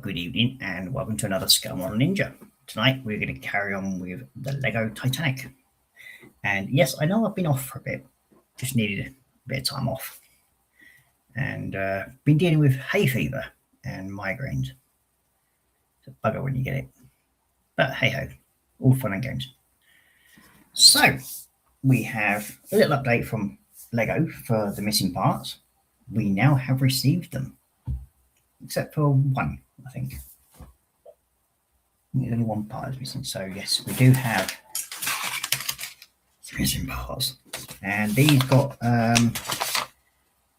good evening and welcome to another Scale Model Ninja. Tonight we're going to carry on with the Lego Titanic. And yes, I know I've been off for a bit, just needed a bit of time off. And been dealing with hay fever and migraines. It's a bugger when you get it. But hey ho, all fun and games. So we have a little update from Lego for the missing parts. We now have received them. Except for one, I think. There's only one part is missing. So yes, we do have missing parts. And these got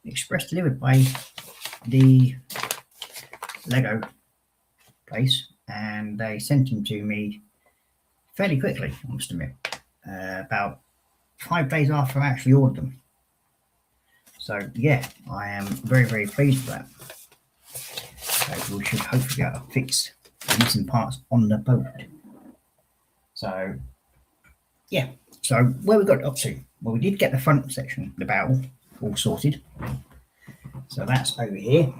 express delivered by the Lego place. And they sent them to me fairly quickly, I must admit. About 5 days after I actually ordered them. So yeah, I am very, very pleased with that. So we should hopefully be able to fix the missing parts on the boat. So yeah, so where we got up to? Well, we did get the front section, the bow, all sorted. So that's over here.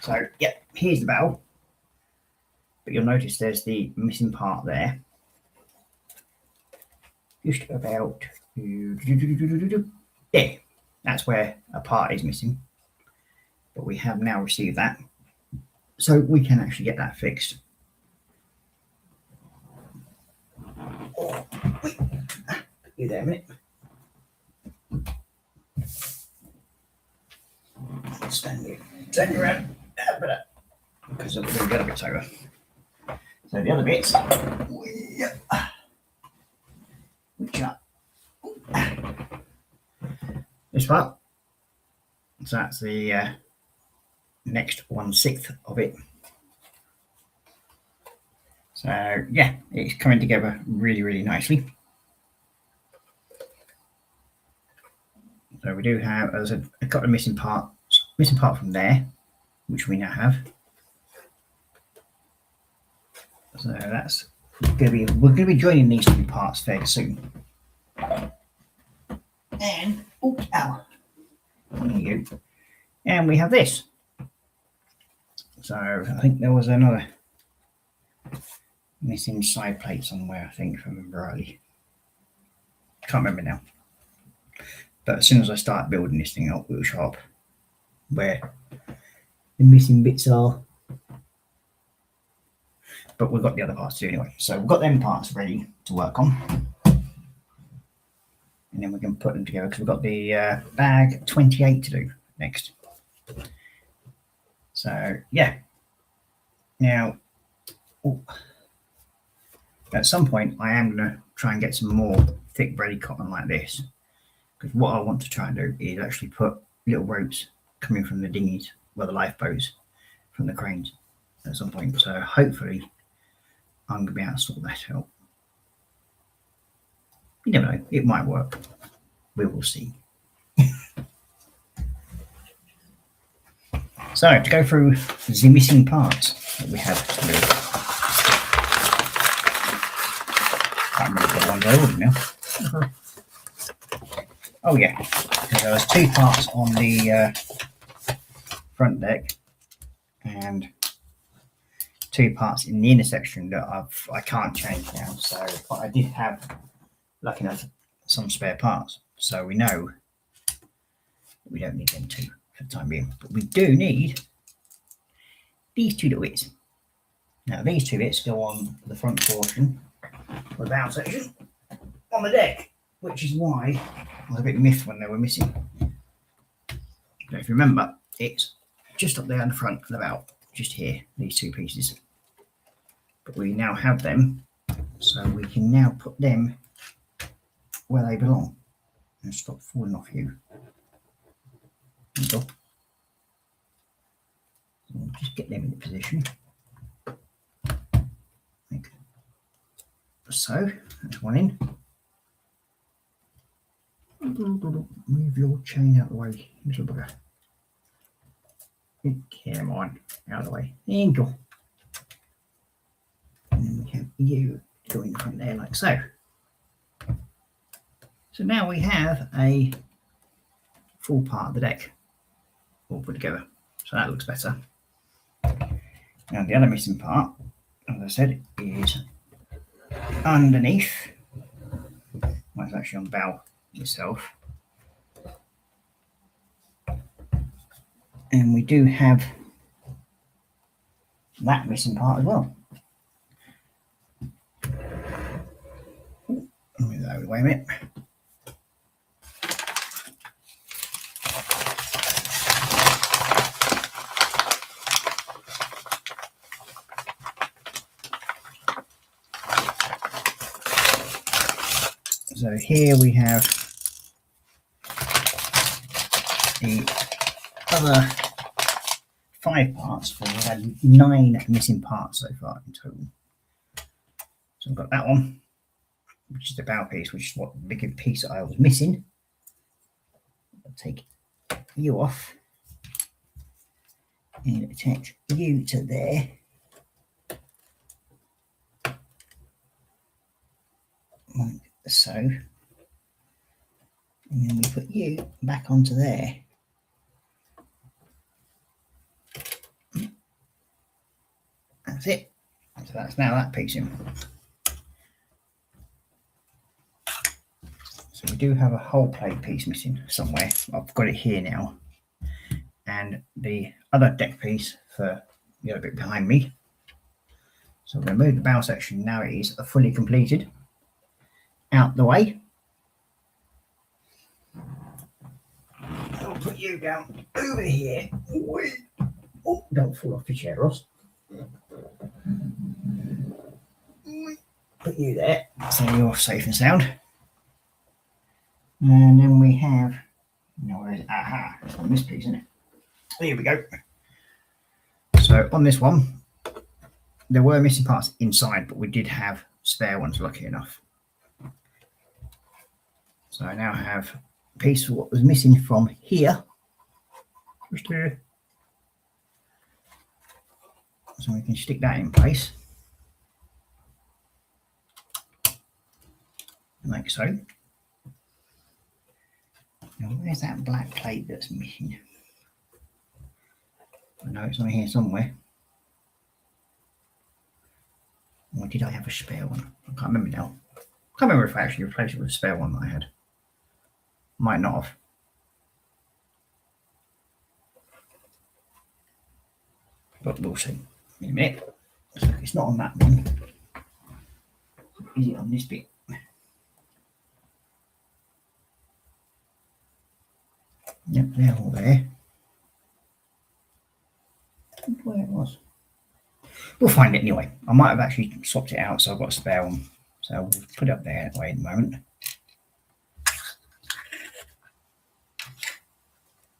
So yeah, here's the bow. But you'll notice there's the missing part there. Just about there. That's where a part is missing. But we have now received that. So we can actually get that fixed. Oh, wait. Put you there a minute. Stand around. Because the other bit's over. So the other bits, which are this part. So that's the next 1/6 of it. So yeah, it's coming together really, really nicely. So we do have, as a couple of missing part from there, which we now have. So that's we're going to be joining these two parts fairly soon. And there you go. And we have this. So I think there was another missing side plate somewhere, I think, if I remember rightly. Can't remember now. But as soon as I start building this thing up, we'll show up where the missing bits are. But we've got the other parts to do anyway. So we've got them parts ready to work on. And then we can put them together because we've got the bag 28 to do next. So yeah. Now, at some point, I am going to try and get some more thick bready cotton like this. Because what I want to try and do is actually put little ropes coming from the dinghies, well, the lifeboats from the cranes at some point. So hopefully I'm going to be able to sort that out. You never know, it might work. We will see. So to go through the missing parts that we have to do. Can't remember what ones I ordered now. Oh yeah, there was 2 parts on the front deck and 2 parts in the inner section that I can't change now. So, but I did have, lucky enough, some spare parts. So we know we don't need them 2 for the time being. But we do need these 2 little bits. Now these 2 bits go on the front portion of the bow section on the deck, which is why I was a bit miffed when they were missing. So if you remember, it's just up there in the front of the bow, just here, these 2 pieces. But we now have them, so we can now put them where they belong. And stop falling off you. There you go. So we'll just get them in the position. Like so, that's one in. Move your chain out of the way, little bugger. Come on, out of the way. There you go. And then we have you go in front there like so. So now we have a full part of the deck. all put together. So that looks better. Now the other missing part, as I said, is underneath. Well, it's actually on the bow itself. And we do have that missing part as well. Wait a minute. So here we have the other 5 parts. We've had 9 missing parts so far in total. So I've got that one, which is the bow piece, which is what the big piece that I was missing. I'll take you off and attach you to there. Like so. And then we put you back onto there. That's it. So that's now that piece in. So we do have a whole plate piece missing somewhere. I've got it here now. And the other deck piece for the other bit behind me. So we're going to move the bow section. Now it is fully completed. Out the way. I'll put you down over here. Oh, don't fall off your chair, Ross. Put you there, so you're safe and sound. And then we have, where is it? Aha, it's on this piece, isn't it? There we go. So on this one, there were missing parts inside, but we did have spare ones, lucky enough. So I now have a piece of what was missing from here. Just here. So we can stick that in place. Like so. Now where's that black plate that's missing? I know it's on here somewhere. Or did I have a spare one? I can't remember now. I can't remember if I actually replaced it with a spare one that I had. Might not have. But we'll see in a minute. So it's not on that one. Is it on this bit? Yep, they're all there. Where it was. We'll find it anyway. I might have actually swapped it out, so I've got a spare one. So we'll put it up there anyway at the moment.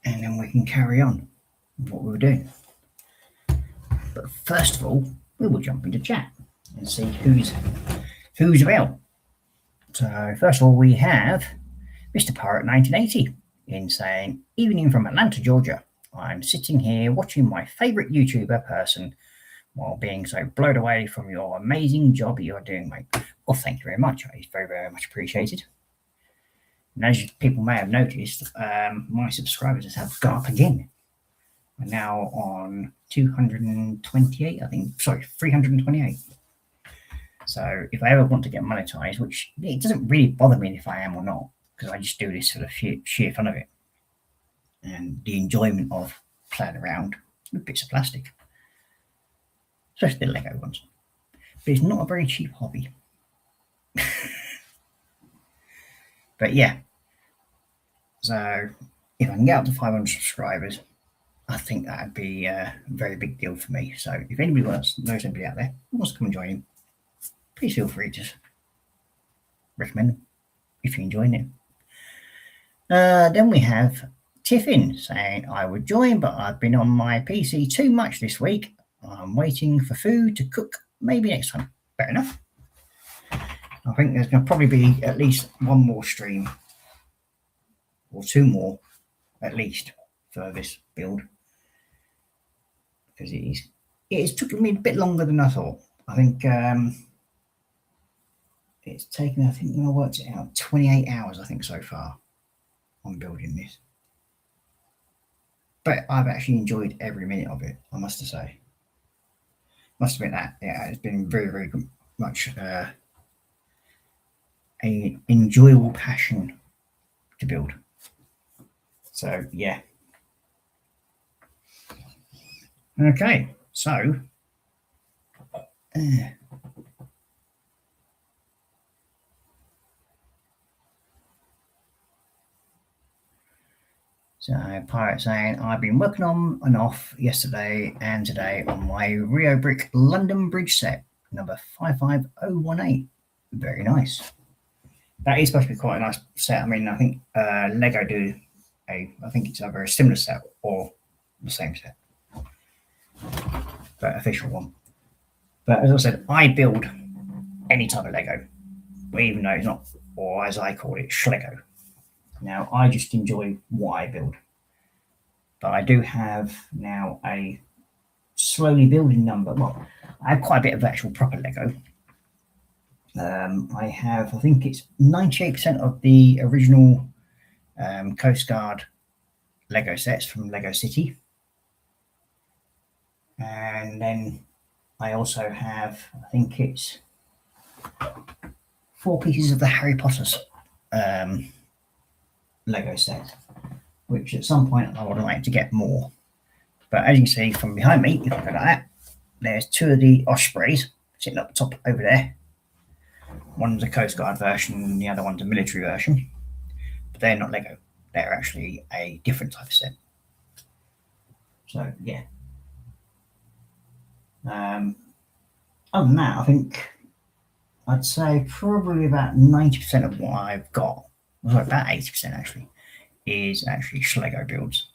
And then we can carry on with what we were doing. But first of all, we will jump into chat and see who's about. So first of all, we have Mr. Pirate 1980 in saying, evening from Atlanta, Georgia. I'm sitting here watching my favourite YouTuber person while being so blown away from your amazing job you're doing, mate. Well, thank you very much. It's very, very much appreciated. And as people may have noticed, my subscribers have gone up again. We're now on 228, I think. Sorry, 328. So if I ever want to get monetized, which it doesn't really bother me if I am or not, because I just do this for the sheer fun of it and the enjoyment of playing around with bits of plastic, especially the Lego ones. But it's not a very cheap hobby. But yeah, so if I can get up to 500 subscribers, I think that would be a very big deal for me. So if anybody knows anybody out there who wants to come and join in, please feel free to recommend them if you're enjoying it. Then we have Tiffin saying, I would join, but I've been on my PC too much this week. I'm waiting for food to cook, maybe next time. Fair enough. I think there's going to probably be at least one more stream, or 2 more at least, for this build. Because it is taking me a bit longer than I thought. I think it's taken, I think when I worked it out, 28 hours, I think, so far on building this. but I've actually enjoyed every minute of it, I must say. Must admit that, yeah, it's been very, very much a enjoyable passion to build. So yeah. Okay, so so Pirate saying, I've been working on and off yesterday and today on my Rio Brick London Bridge set, number 55018. Very nice. That is supposed to be quite a nice set. I mean, I think Lego do I think it's either a similar set or the same set, but official one. But as I said, I build any type of Lego, even though it's not, or as I call it, Schlego. Now, I just enjoy what I build. But I do have now a slowly building number. Well, I have quite a bit of actual proper Lego. I have, I think it's 98% of the original Coast Guard Lego sets from Lego City. And then I also have, I think it's 4 pieces of the Harry Potter's Lego set, which at some point I would like to get more. But as you can see from behind me, if you look at that, there's 2 of the Ospreys sitting up the top over there. One's a Coast Guard version and the other one's a military version. But they're not Lego. They're actually a different type of set. So, yeah. Other than that, I think I'd say probably about 90% of what I've got, well, about 80% actually, is actually Schlego builds.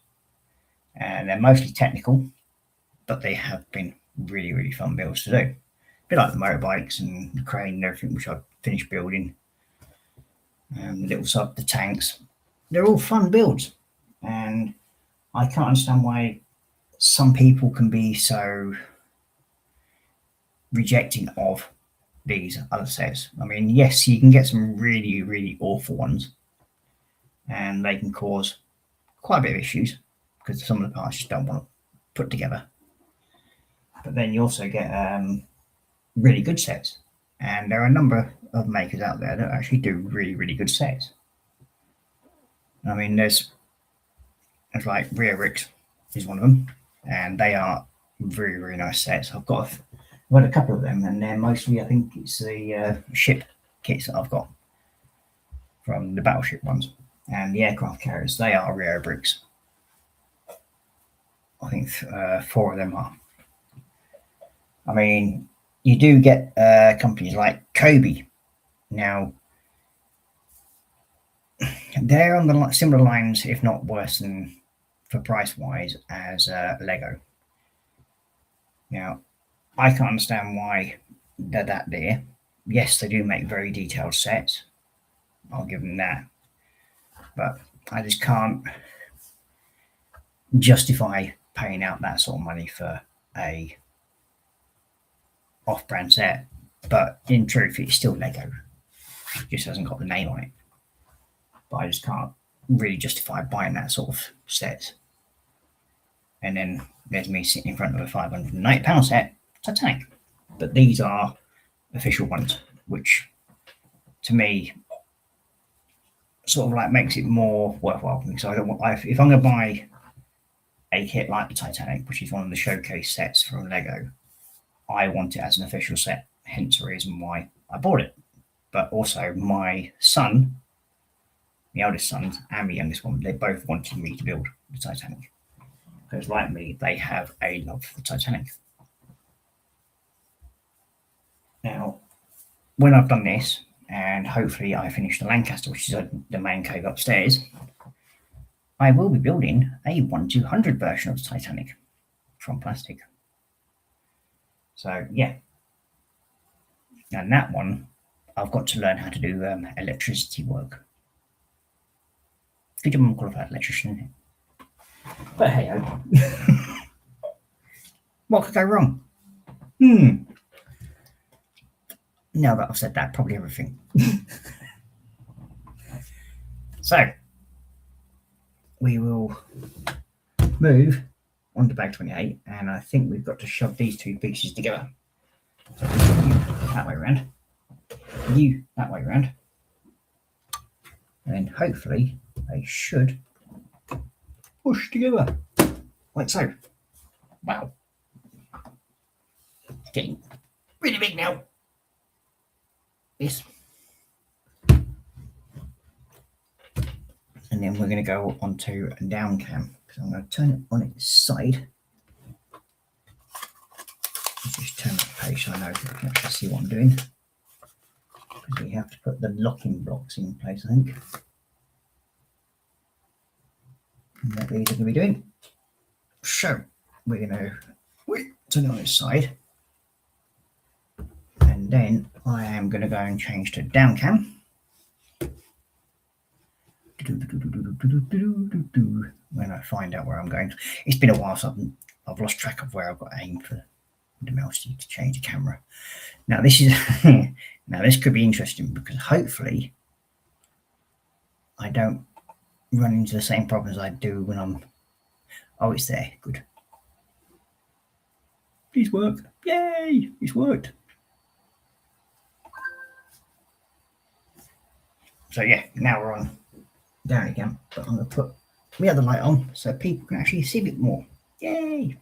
And they're mostly technical, but they have been really, really fun builds to do. A bit like the motorbikes and the crane and everything, which I've finished building. The little sub, the tanks. They're all fun builds. And I can't understand why some people can be so rejecting of these other sets. I mean, yes, you can get some really, really awful ones. And they can cause quite a bit of issues because some of the parts just don't want to put together. But then you also get really good sets. And there are a number of makers out there that actually do really, really good sets. I mean, there's like Rio Bricks is one of them, and they are very, very nice sets. I've got a couple of them, and they're mostly, I think it's the ship kits that I've got from the battleship ones. And the aircraft carriers, they are Rio Bricks. I think 4 of them are. I mean, you do get companies like Kobe. Now, they're on the similar lines, if not worse than for price-wise, as Lego. Now, I can't understand why they're that dear. Yes, they do make very detailed sets. I'll give them that. But I just can't justify paying out that sort of money for a off-brand set. But in truth, it's still Lego. It just hasn't got the name on it. But I just can't really justify buying that sort of set. And then there's me sitting in front of a £590 set, Titanic. But these are official ones, which to me sort of like makes it more worthwhile. So if I'm going to buy a kit like the Titanic, which is one of the showcase sets from Lego, I want it as an official set, hence the reason why I bought it. But also my son, the eldest son and the youngest one, they both wanted me to build the Titanic. Because like me, they have a love for the Titanic. Now, when I've done this, and hopefully I finish the Lancaster, which is the main cave upstairs, I will be building a 1/200 version of the Titanic from plastic. So yeah, and that one I've got to learn how to do electricity work. Good job, I'm a qualified electrician. But hey, what could go wrong? Now that I've said that, probably everything. So we will move onto bag 28, and I think we've got to shove these two pieces together. So you that way around, you that way around, and hopefully they should push together like so. Wow, it's getting really big now. This, and then we're going to go onto a down cam. So I'm going to turn it on its side. Just turn the page so I know if you can actually see what I'm doing. Because we have to put the locking blocks in place, I think. And that these are going to be doing. So we're going to turn it on its side. And then I am going to go and change to down cam. When I find out where I'm going. It's been a while, so I've lost track of where I've got aim for the mouse to change the camera. Now this is now this could be interesting because hopefully I don't run into the same problems I do when I'm. Oh, it's there. Good. Please work. Yay! It's worked. So yeah, now we're on down again, but I'm going to put the other light on so people can actually see a bit more. Yay!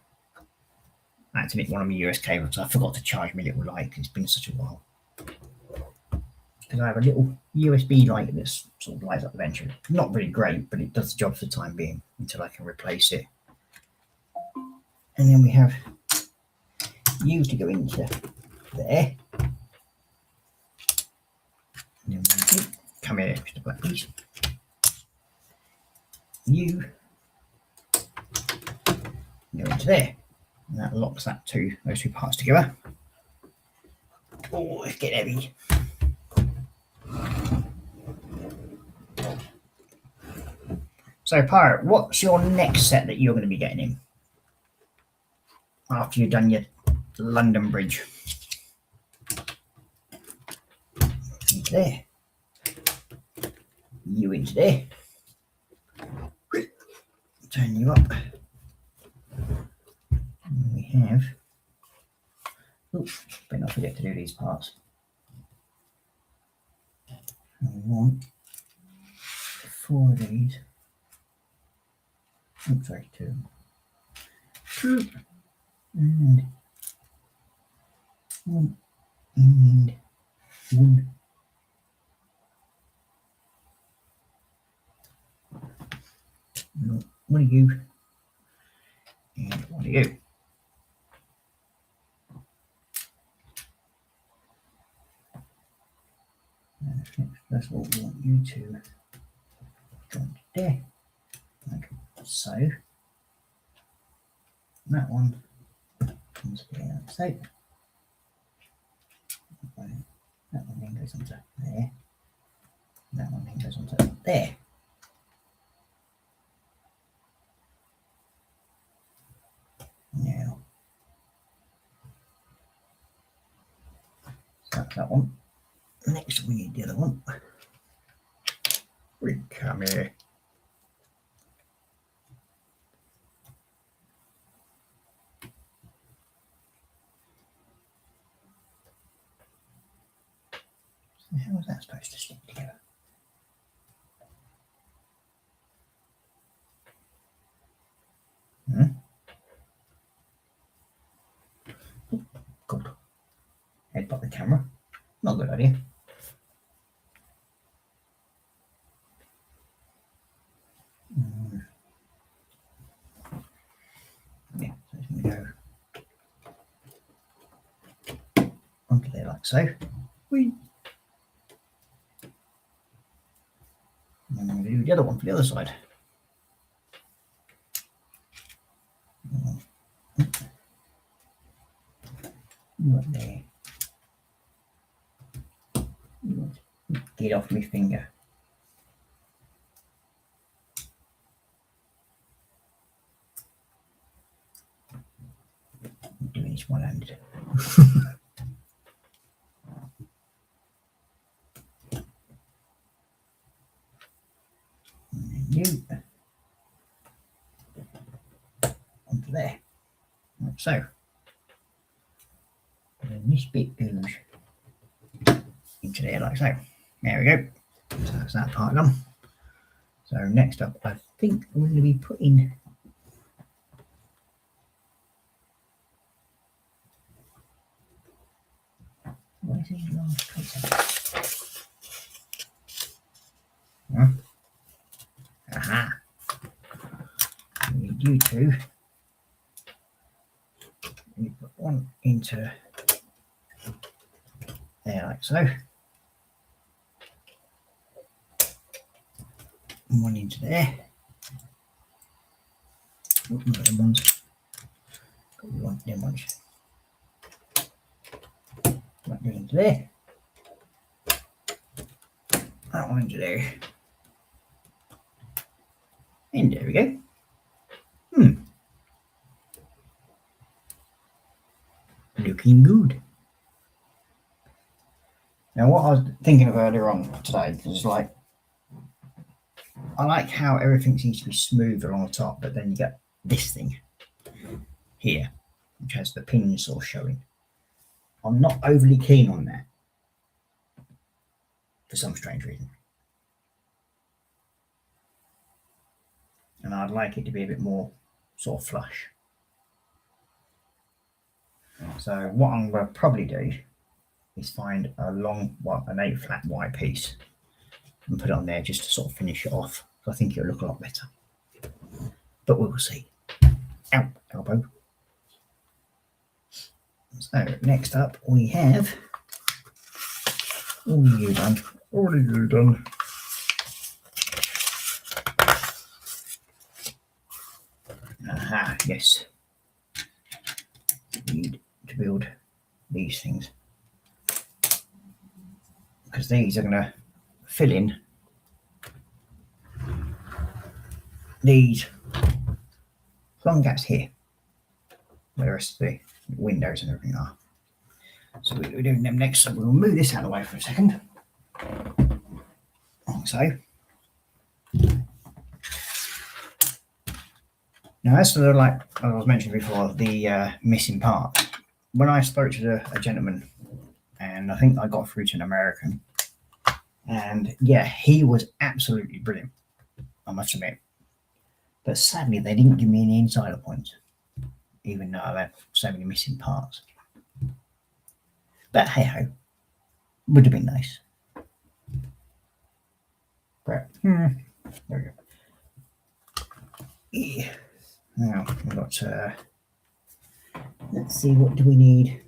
I had to nick one of my US cables. I forgot to charge my little light because it's been such a while. Because I have a little USB light that sort of lights up the bench. Not very great, but it does the job for the time being until I can replace it. And then we have you to go into there. And then we come here, Mr. Black, please. You go into there. And that locks those two parts together. Oh, it's getting heavy. So, Pirate, what's your next set that you're going to be getting in? After you've done your London Bridge. Into there. You into there. Turn you up. And we have. Oops, better not forget to do these parts. And we want 4 of these. Oops, sorry, 2. 2 and 1 and 1. No, 1 of you and 1 of you. That's what we want you to join there, like so. That one comes here like so. That one then goes onto there. That one then goes onto there. Now, so that's that one. Next, we need the other one. We come here. So how is that supposed to stick together? Oh, God. Headbutt the camera. Not a good idea. Yeah, so it's going to go onto there like so. Whee! And then I'm going to do the other one for the other side. Right there. Get off my finger. I'm doing this one-handed. And then you. Like so. And this bit goes into there like so. There we go. So that's that part done. So next up, I think I'm going to be putting what is his last piece? Huh? Aha! We need you two. You put one into there like so. And one into there. Not them ones. Got one, them ones. That goes into there. That one into there. And there we go. Looking good. Now what I was thinking of earlier on today is like, I like how everything seems to be smooth along the top, but then you get this thing here, which has the pins sort of showing. I'm not overly keen on that for some strange reason. And I'd like it to be a bit more sort of flush. So what I'm going to probably do is find a long, an 8 flat white piece and put it on there just to sort of finish it off. I think it'll look a lot better. But we'll see. Ow, elbow. So next up we have all you done. Already you done. Aha, yes. We need to build these things. Because these are going to fill in these long gaps here, where the rest of the windows and everything are. So we're doing them next. So we'll move this out of the way for a second. Like so. Now, as for the, like I was mentioning before, the missing parts. When I spoke to a gentleman, and I think I got through to an American, and yeah, he was absolutely brilliant, I must admit. But sadly, they didn't give me any insider points, even though I had so many missing parts. But hey ho, would have been nice. But there we go. Yeah. Now we've got. Let's see, what do we need?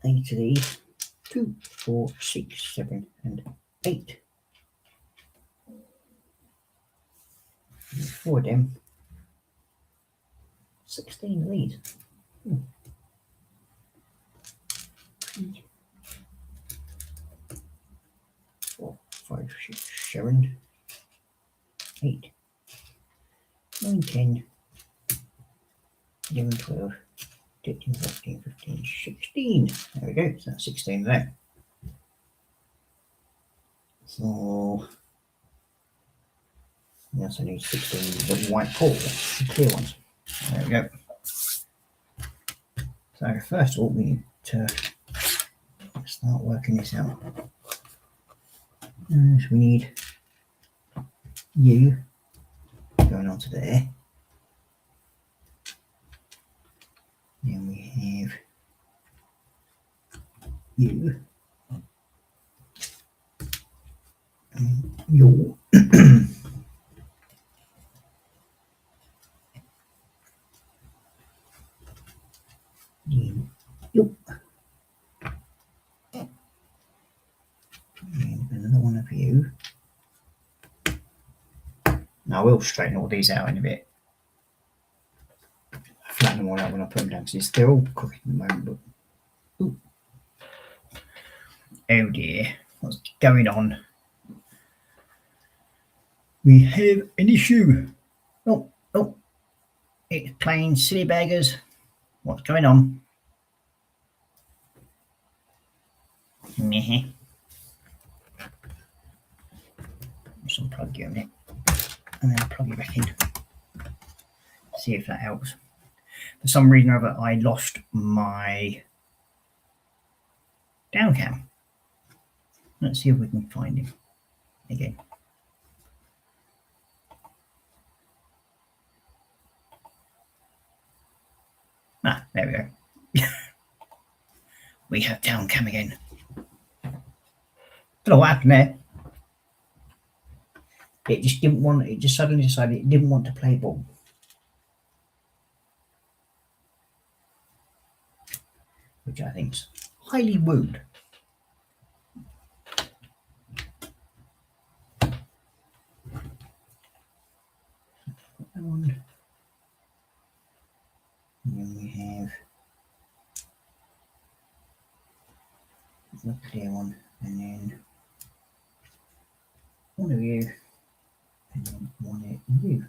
8 of these. 2, 4, 6, 7, and 8. 4 of them. 16 of these. 3, 4, 5, 6, 7, 8, 9, 10, 11, 12, 13, 14, 15, 16. There we go. So that's 16 there. So yes, I need 16 of the white port, the clear ones. There we go. So first of all, we need to start working this out. So we need you going onto there. Then we have you and you. You. And another one of you. Now I will straighten all these out in a bit. Flatten them all out when I put them down because they're all crooked at the moment. But ooh. Oh dear, what's going on? We have an issue. Oh, it's playing silly beggars. What's going on? Meh. Just unplug you a minute and then plug you back in. See if that helps. For some reason or other, I lost my down cam. Let's see if we can find him again. Ah, there we go. We have down cam again. Don't know what happened there. It just didn't want. It just suddenly decided it didn't want to play ball, which I think is highly rude. And then we have the clear one, and then one of you, and then one of you.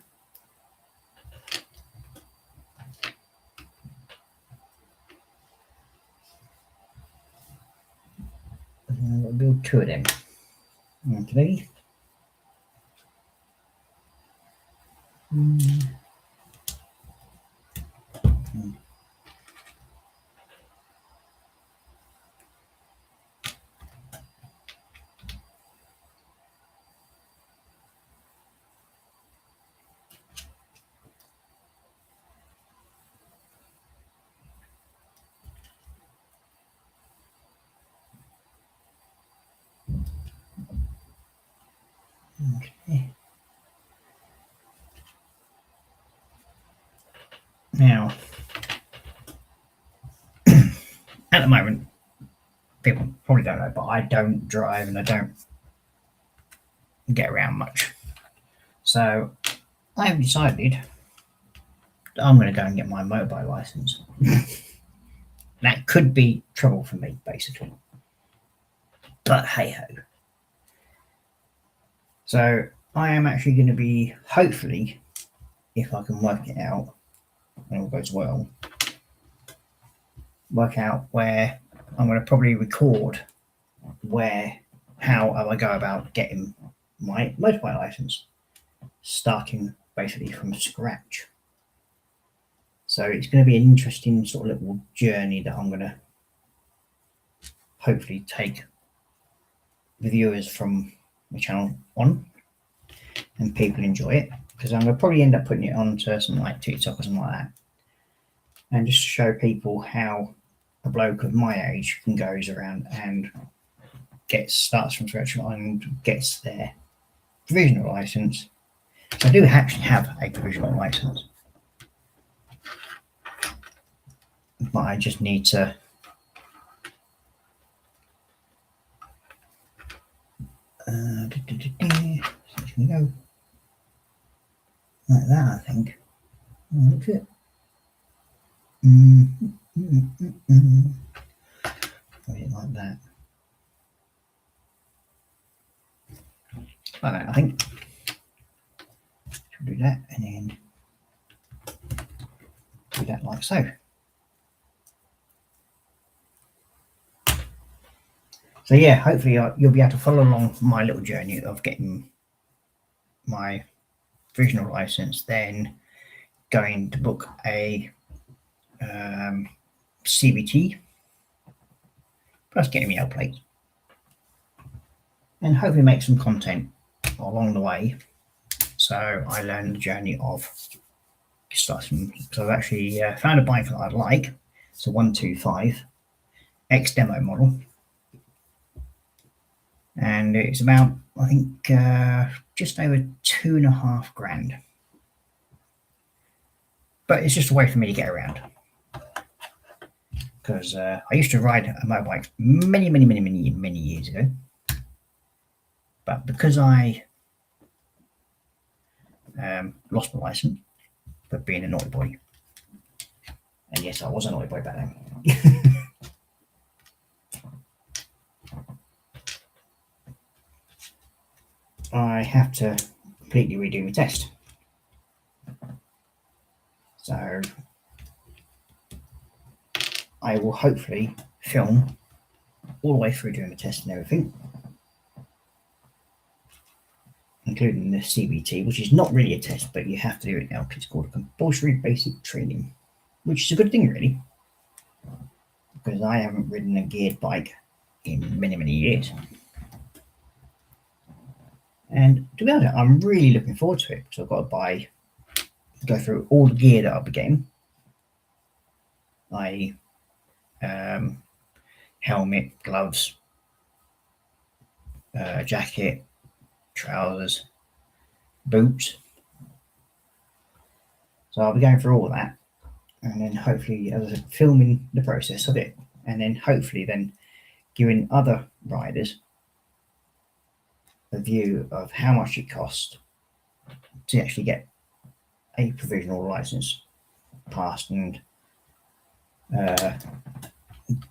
And then we'll build two of them. Okay. Okay. Now, at the moment, people probably don't know, but I don't drive and I don't get around much. So I've decided that I'm going to go and get my motorbike license. That could be trouble for me, basically. But hey ho. So I am actually going to be, hopefully, if I can work it out, and all goes well, work out where I'm going to probably record how I go about getting my motorbike license, starting basically from scratch. So it's going to be an interesting sort of little journey that I'm going to hopefully take the viewers from the channel on, and people enjoy it, because I'm going to probably end up putting it on to something like TikTok or something like that, and just show people how a bloke of my age can goes around and starts from scratch and gets their provisional license. So I do actually have a provisional license, but I just need to so it's going to go like that, I think. That's it. Put it like that. Like that, I think. Should do that, and then do that like so. So yeah, hopefully you'll be able to follow along my little journey of getting my provisional license, then going to book a CBT, plus getting me L plate, and hopefully make some content along the way. So I learned the journey of starting, because I've actually found a bike that I like. It's a 125 X demo model, and it's about, I think, just over £2,500. But it's just a way for me to get around, because I used to ride a motorbike many years ago, but because I lost my license for being a naughty boy, and yes, I was a naughty boy back then. I have to completely redo my test. So I will hopefully film all the way through doing the test and everything. including the CBT, which is not really a test, but you have to do it now because it's called compulsory basic training, which is a good thing, really, because I haven't ridden a geared bike in many, many years. And to be honest, I'm really looking forward to it, because I've got to go through all the gear that I'll be getting. Like helmet, gloves, jacket, trousers, boots. So I'll be going through all that, and then hopefully, as I said, filming the process of it, and then hopefully then giving other riders a view of how much it costs to actually get a provisional license passed and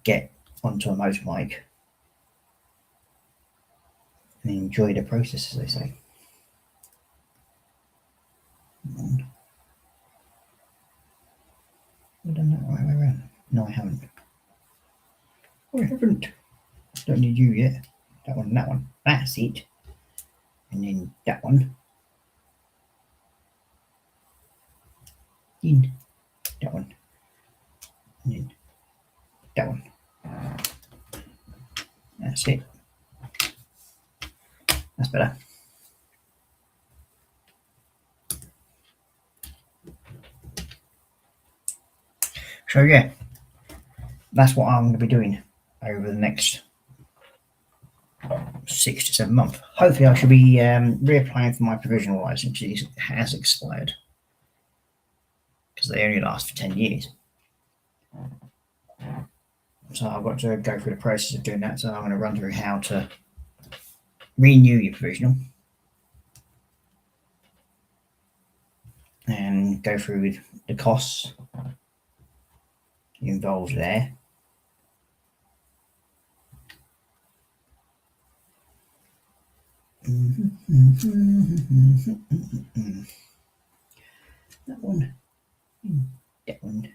get onto a motorbike and enjoy the process, as they say. I've done that the right way around. No, I haven't. Oh, I haven't. Don't need you yet. That one, that one. That's it. And then that one. In. That one. And then that one. That's it. That's better. So yeah, that's what I'm going to be doing over the next 6 to 7 months. Hopefully I should be reapplying for my provisional license. It has expired because they only last for 10 years. So I've got to go through the process of doing that. So I'm going to run through how to renew your provisional and go through the costs involved there. That one, that one,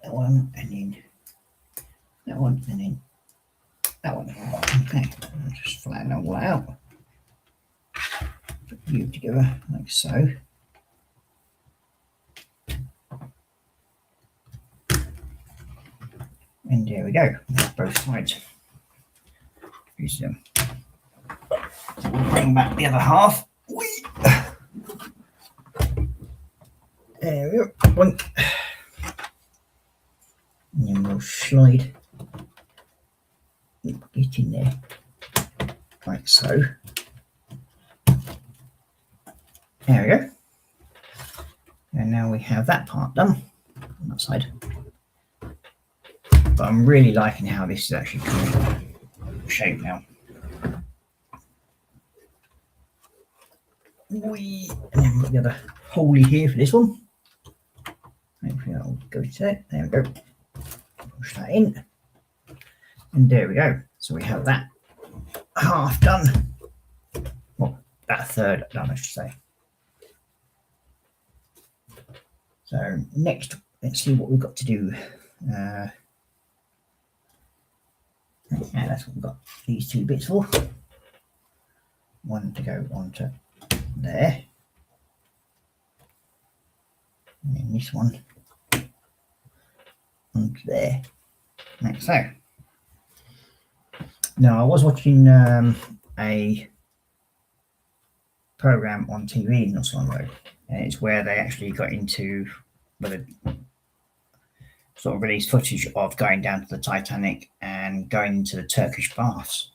that one, and then that one, and then that one. Okay, I'll just flatten all out. Put you together like so. And there we go, both sides. Use them. So we'll bring back the other half. There we go. One. And then we'll slide it in there, like so. There we go. And now we have that part done on that side. But I'm really liking how this is actually coming shape now. And then we've got the other holey here for this one. Hopefully that'll go to that. There we go. Push that in. And there we go. So we have that half done. Well, that third done, I should say. So next, let's see what we've got to do. Yeah, that's what we've got these two bits for. One to go onto there. And then this one onto there. Like so. Now, I was watching a program on TV not so long ago, and it's where they actually got into, well, they sort of released footage of going down to the Titanic and going into the Turkish baths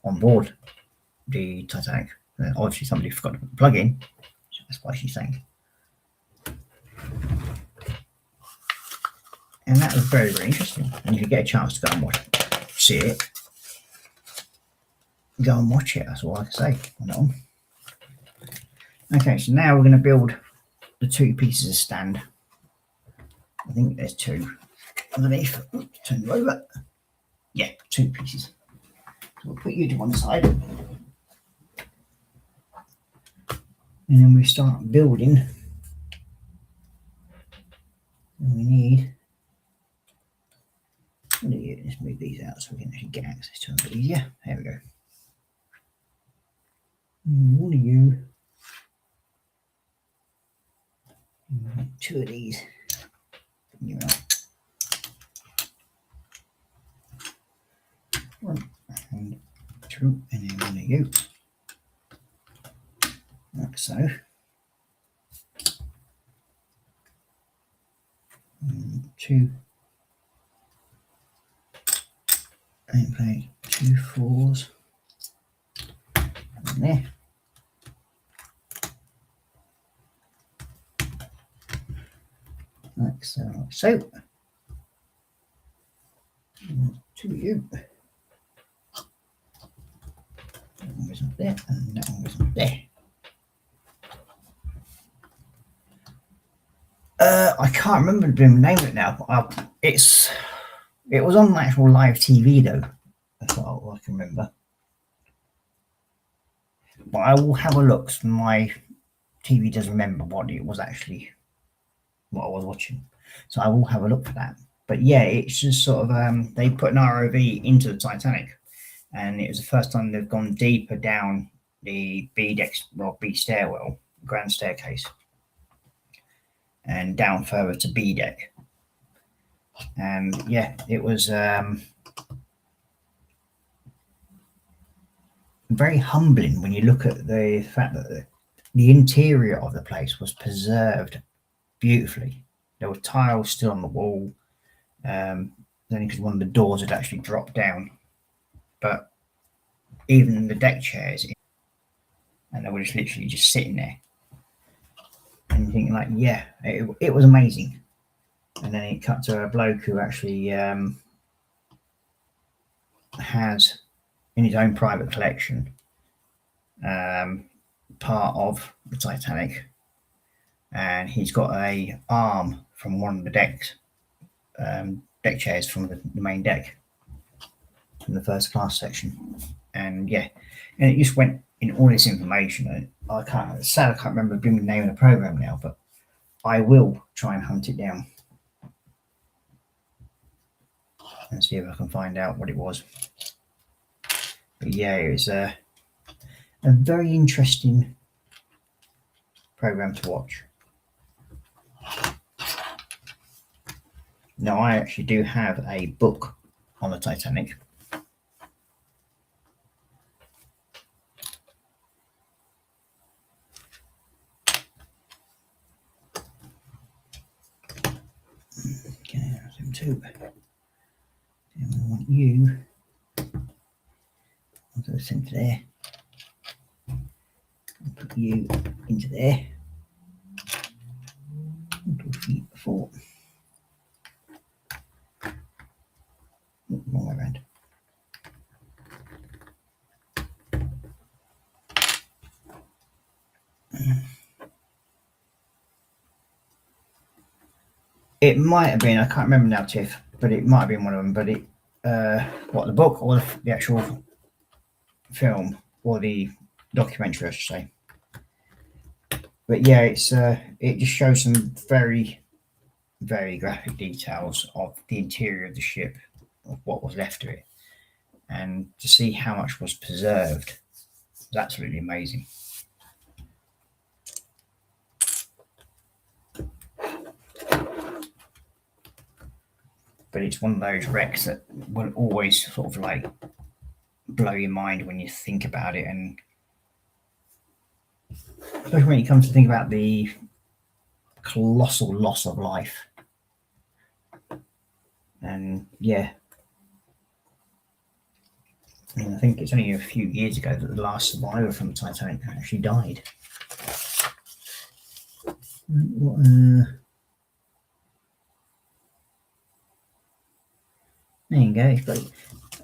on board the Titanic. Obviously, somebody forgot to put the plug in, so that's why she's saying. And that was very, very interesting. And if you get a chance to go and see it, go and watch it. That's all I can say on that one. Okay, so now we're going to build the two pieces of stand. I think there's two underneath. Turn them over. Yeah, two pieces. So we'll put you to one side. And then we start building. And we need, let's move these out so we can actually get access to them a bit easier. There we go. One of you. Two of these. You know. One and two, and then one of you. Like so. Two. And play 2 4s. And there. Like so. Like so. And 2 of you. That one goes up there, and that one goes up there. I can't remember the name of it now. It was on actual live TV though. That's what I can remember. But I will have a look. So my TV does remember what it was actually, what I was watching. So I will have a look for that. But yeah, it's just sort of they put an ROV into the Titanic, and it was the first time they've gone deeper down the B deck, well, B stairwell, grand staircase, and down further to B deck. And yeah, it was very humbling when you look at the fact that the interior of the place was preserved beautifully. There were tiles still on the wall, only because one of the doors had actually dropped down. But even the deck chairs, and they were just literally just sitting there, and thinking like, yeah, it was amazing. And then it cut to a bloke who actually has in his own private collection part of the Titanic, and he's got a arm from one of the deck chairs from the main deck, from the first class section. And yeah, and it just went in all this information. I can't remember the name of the program now, but I will try and hunt it down and see if I can find out what it was. But yeah, it was a very interesting program to watch. Now, I actually do have a book on the Titanic. Okay, that's him too. And we want you. I'll do this into there. I'll put you into there. 1, 2, 3, 4. Wrong way around. It might have been, I can't remember now, Tiff, but it might have been one of them. But it, what, the book or the actual film or the documentary, I should say. But yeah, it's it just shows some very, very graphic details of the interior of the ship, of what was left of it, and to see how much was preserved was absolutely amazing. But it's one of those wrecks that will always sort of like blow your mind when you think about it, and especially when it comes to think about the colossal loss of life. And yeah, I think it's only a few years ago that the last survivor from the Titanic actually died. There you go. It's got,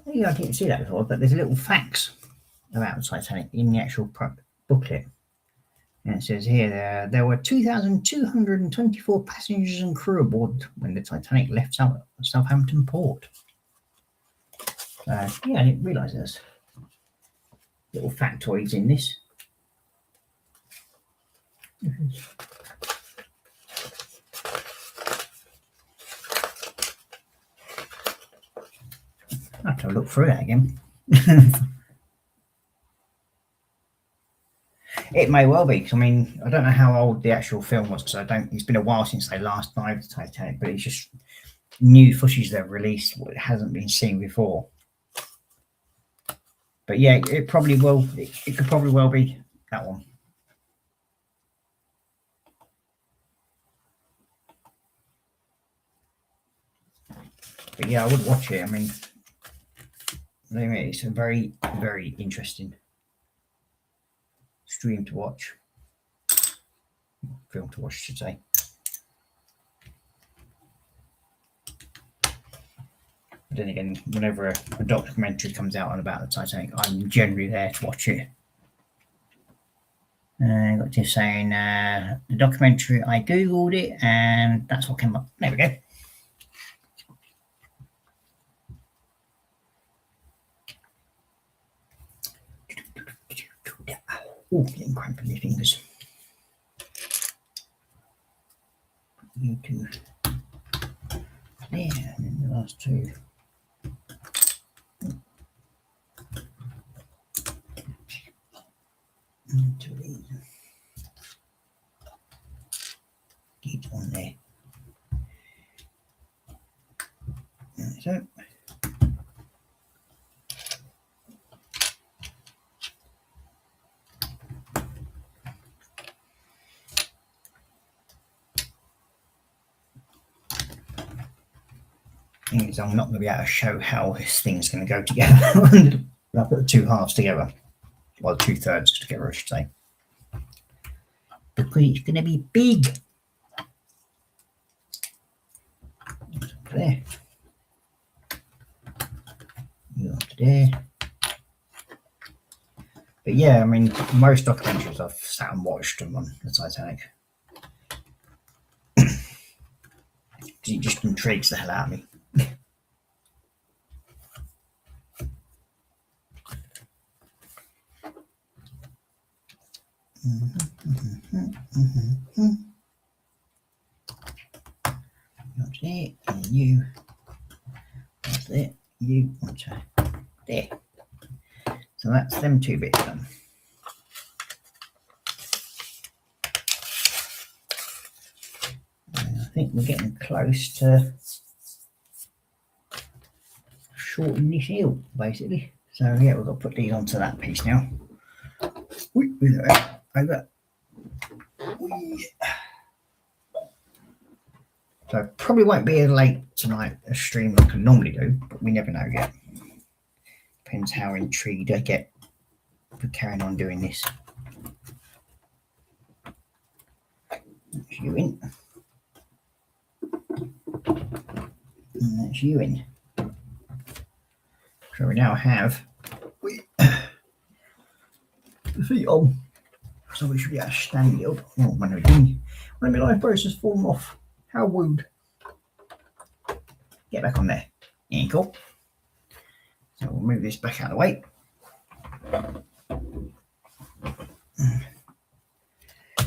I didn't see that before, but there's a little facts about the Titanic in the actual booklet. And it says here there were 2,224 passengers and crew aboard when the Titanic left Southampton port. Yeah, I didn't realise there's little factoids in this. I have to look through that again. It may well be. I mean, I don't know how old the actual film was because it's been a while since they last dived the Titanic, but it's just new footage they've released what hasn't been seen before. But yeah, it probably will. It could probably well be that one. But yeah, I would watch it. I mean, it's a very, very interesting stream to watch. Film to watch, I should say. But then again, whenever a documentary comes out on about the Titanic, I'm generally there to watch it. I got to saying the documentary, I googled it and that's what came up. There we go. Oh, getting cramp in my fingers. You two. There, and then the last two. Two of these. Get on there. So. Thing is, I'm not going to be able to show how this thing's going to go together. I'll put the two halves together. Well, 2/3 together, I should say. Because it's going to be big. There. You up there. But yeah, I mean, most documentaries I've sat and watched them on the Titanic. It just intrigues the hell out of me. That's it, and you. That's it, you. There. So that's them two bits done. And I think we're getting close to shortening this heel, basically. So yeah, we've got to put these onto that piece now. Over. So probably won't be as late tonight a stream like I normally do, but we never know yet. Depends how intrigued I get for carrying on doing this. That's you in. And that's you in. So we now have the feet on. So we should be able to stand it up. Oh, one of my life brace has fallen off. How rude. Get back on there. Cool. So we'll move this back out of the way.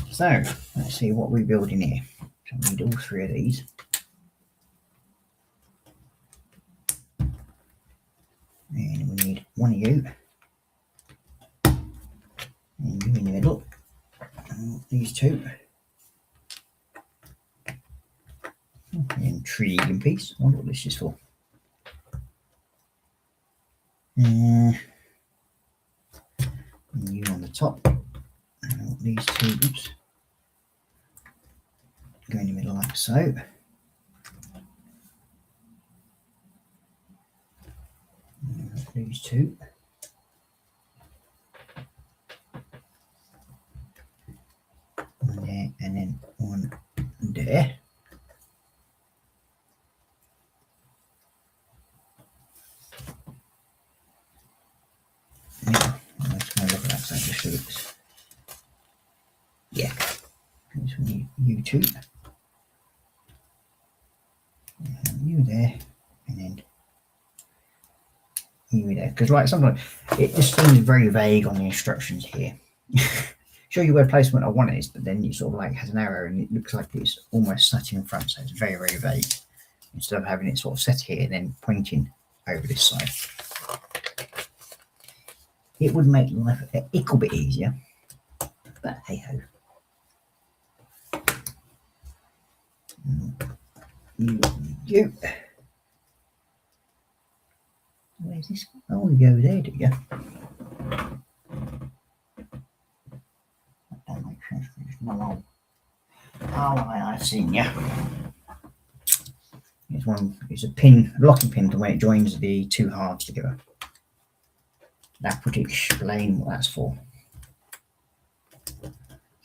So let's see what we're building here. So we need all three of these. And we need one of you. And you in the middle. And these two. Intriguing piece. I wonder what this is for. And you on the top. And these two, oops, go in the middle like so. And these two. One there and then one there. Yeah, so we need you two, you there, and then you there. Because like sometimes it just seems very vague on the instructions here. Show you where placement I want it is, but then it sort of like has an arrow and it looks like it's almost sat in front, so it's very, very vague. Instead of having it sort of set here and then pointing over this side. It would make life a little bit easier. But hey ho. You. Where's this? Oh, you go there, do you? That don't make sense. No. Oh, I've seen you. It's one. It's a pin, locking pin, to where it joins the two halves together. That would explain what that's for.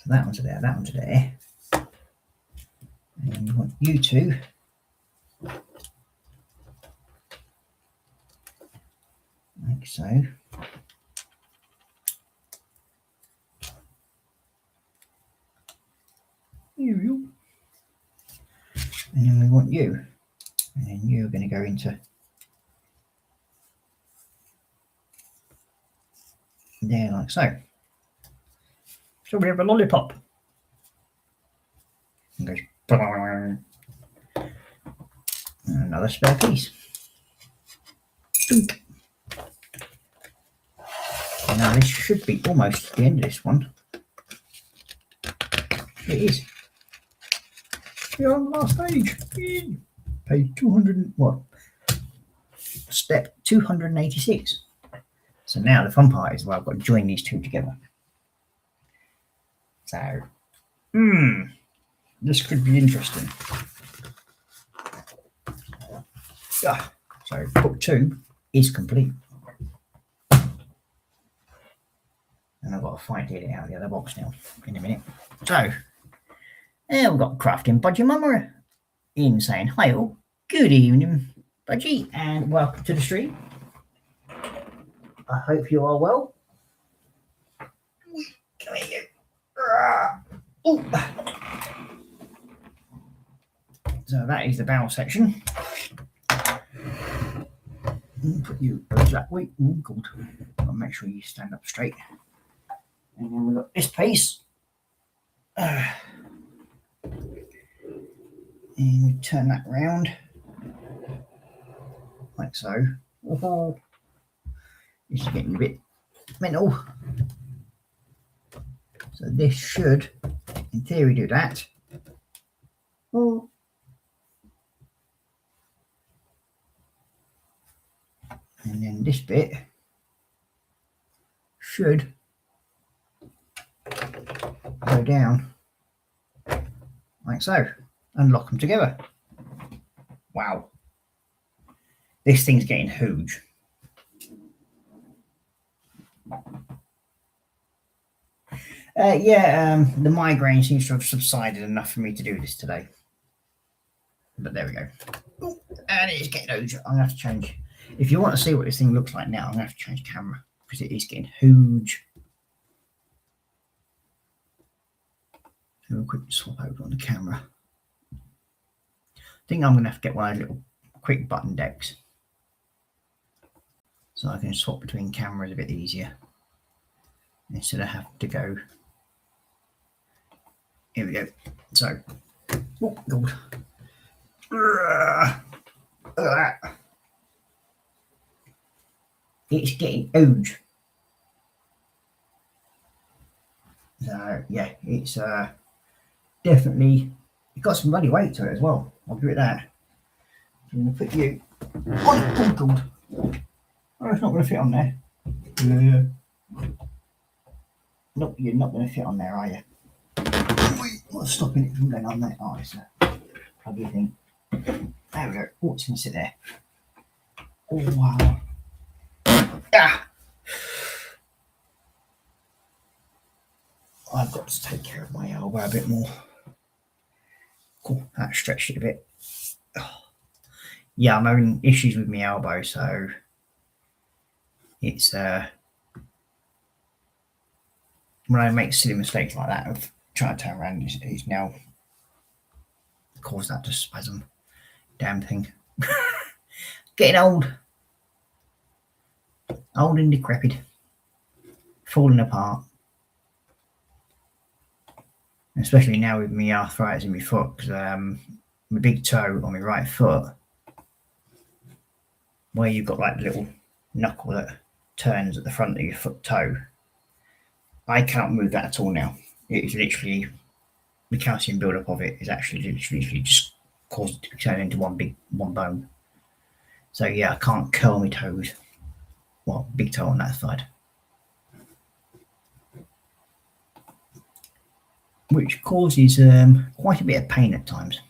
So that one's there. That one's there. And we want you two. Like so. Here we go. And then we want you. And then you're going to go into there like so. So we have a lollipop. And goes and another spare piece. Dunk. Now this should be almost the end of this one. It is. You're on the last page. Page 200. What? Step 286. So now the fun part is where I've got to join these two together. So, this could be interesting. Yeah. So book 2 is complete. And I've got to find it out of the other box now in a minute. So, we've got Crafting Budgie Mama in saying, hi all, good evening, Budgie, and welcome to the stream. I hope you are well. Come here. So that is the barrel section. Put you that way. Oh, good. I'll make sure you stand up straight. And then we've got this piece. And we turn that round. Like so. Oh, this is getting a bit mental. So this should, in theory, do that. Oh. And then this bit should go down like so and lock them together. Wow. This thing's getting huge. The migraine seems to have subsided enough for me to do this today. But there we go. Ooh, and it is getting huge. I'm going to have to change. If you want to see what this thing looks like now, I'm going to have to change camera because it is getting huge. So we'll quick swap over on the camera. I think I'm going to have to get one of those little quick button decks so I can swap between cameras a bit easier instead of having to go. Here we go. So, oh God. Look at that. It's getting huge. So yeah, it's definitely, it's got some bloody weight to it as well. I'll give it that. I'm going to put you on. Oh God. Oh, it's not going to fit on there. Nope, you're not going to fit on there, are you? What's stopping it from going on there? Oh, it's a pluggy thing. There we go. Oh, it's going to sit there. Oh, wow. Ah! I've got to take care of my elbow a bit more. Cool, that stretched it a bit. Oh. Yeah, I'm having issues with my elbow, so it's when I make silly mistakes like that of trying to turn around, it's now caused that to spasm. Damn thing. Getting old. Old and decrepit. Falling apart. Especially now with my arthritis in my foot, because my big toe on my right foot, where you've got like the little knuckle that turns at the front of your foot toe, I cannot move that at all now. It's literally the calcium buildup of it is actually literally just caused it to turn into one bone. So yeah, I can't curl my toes. Well, big toe on that side, which causes quite a bit of pain at times,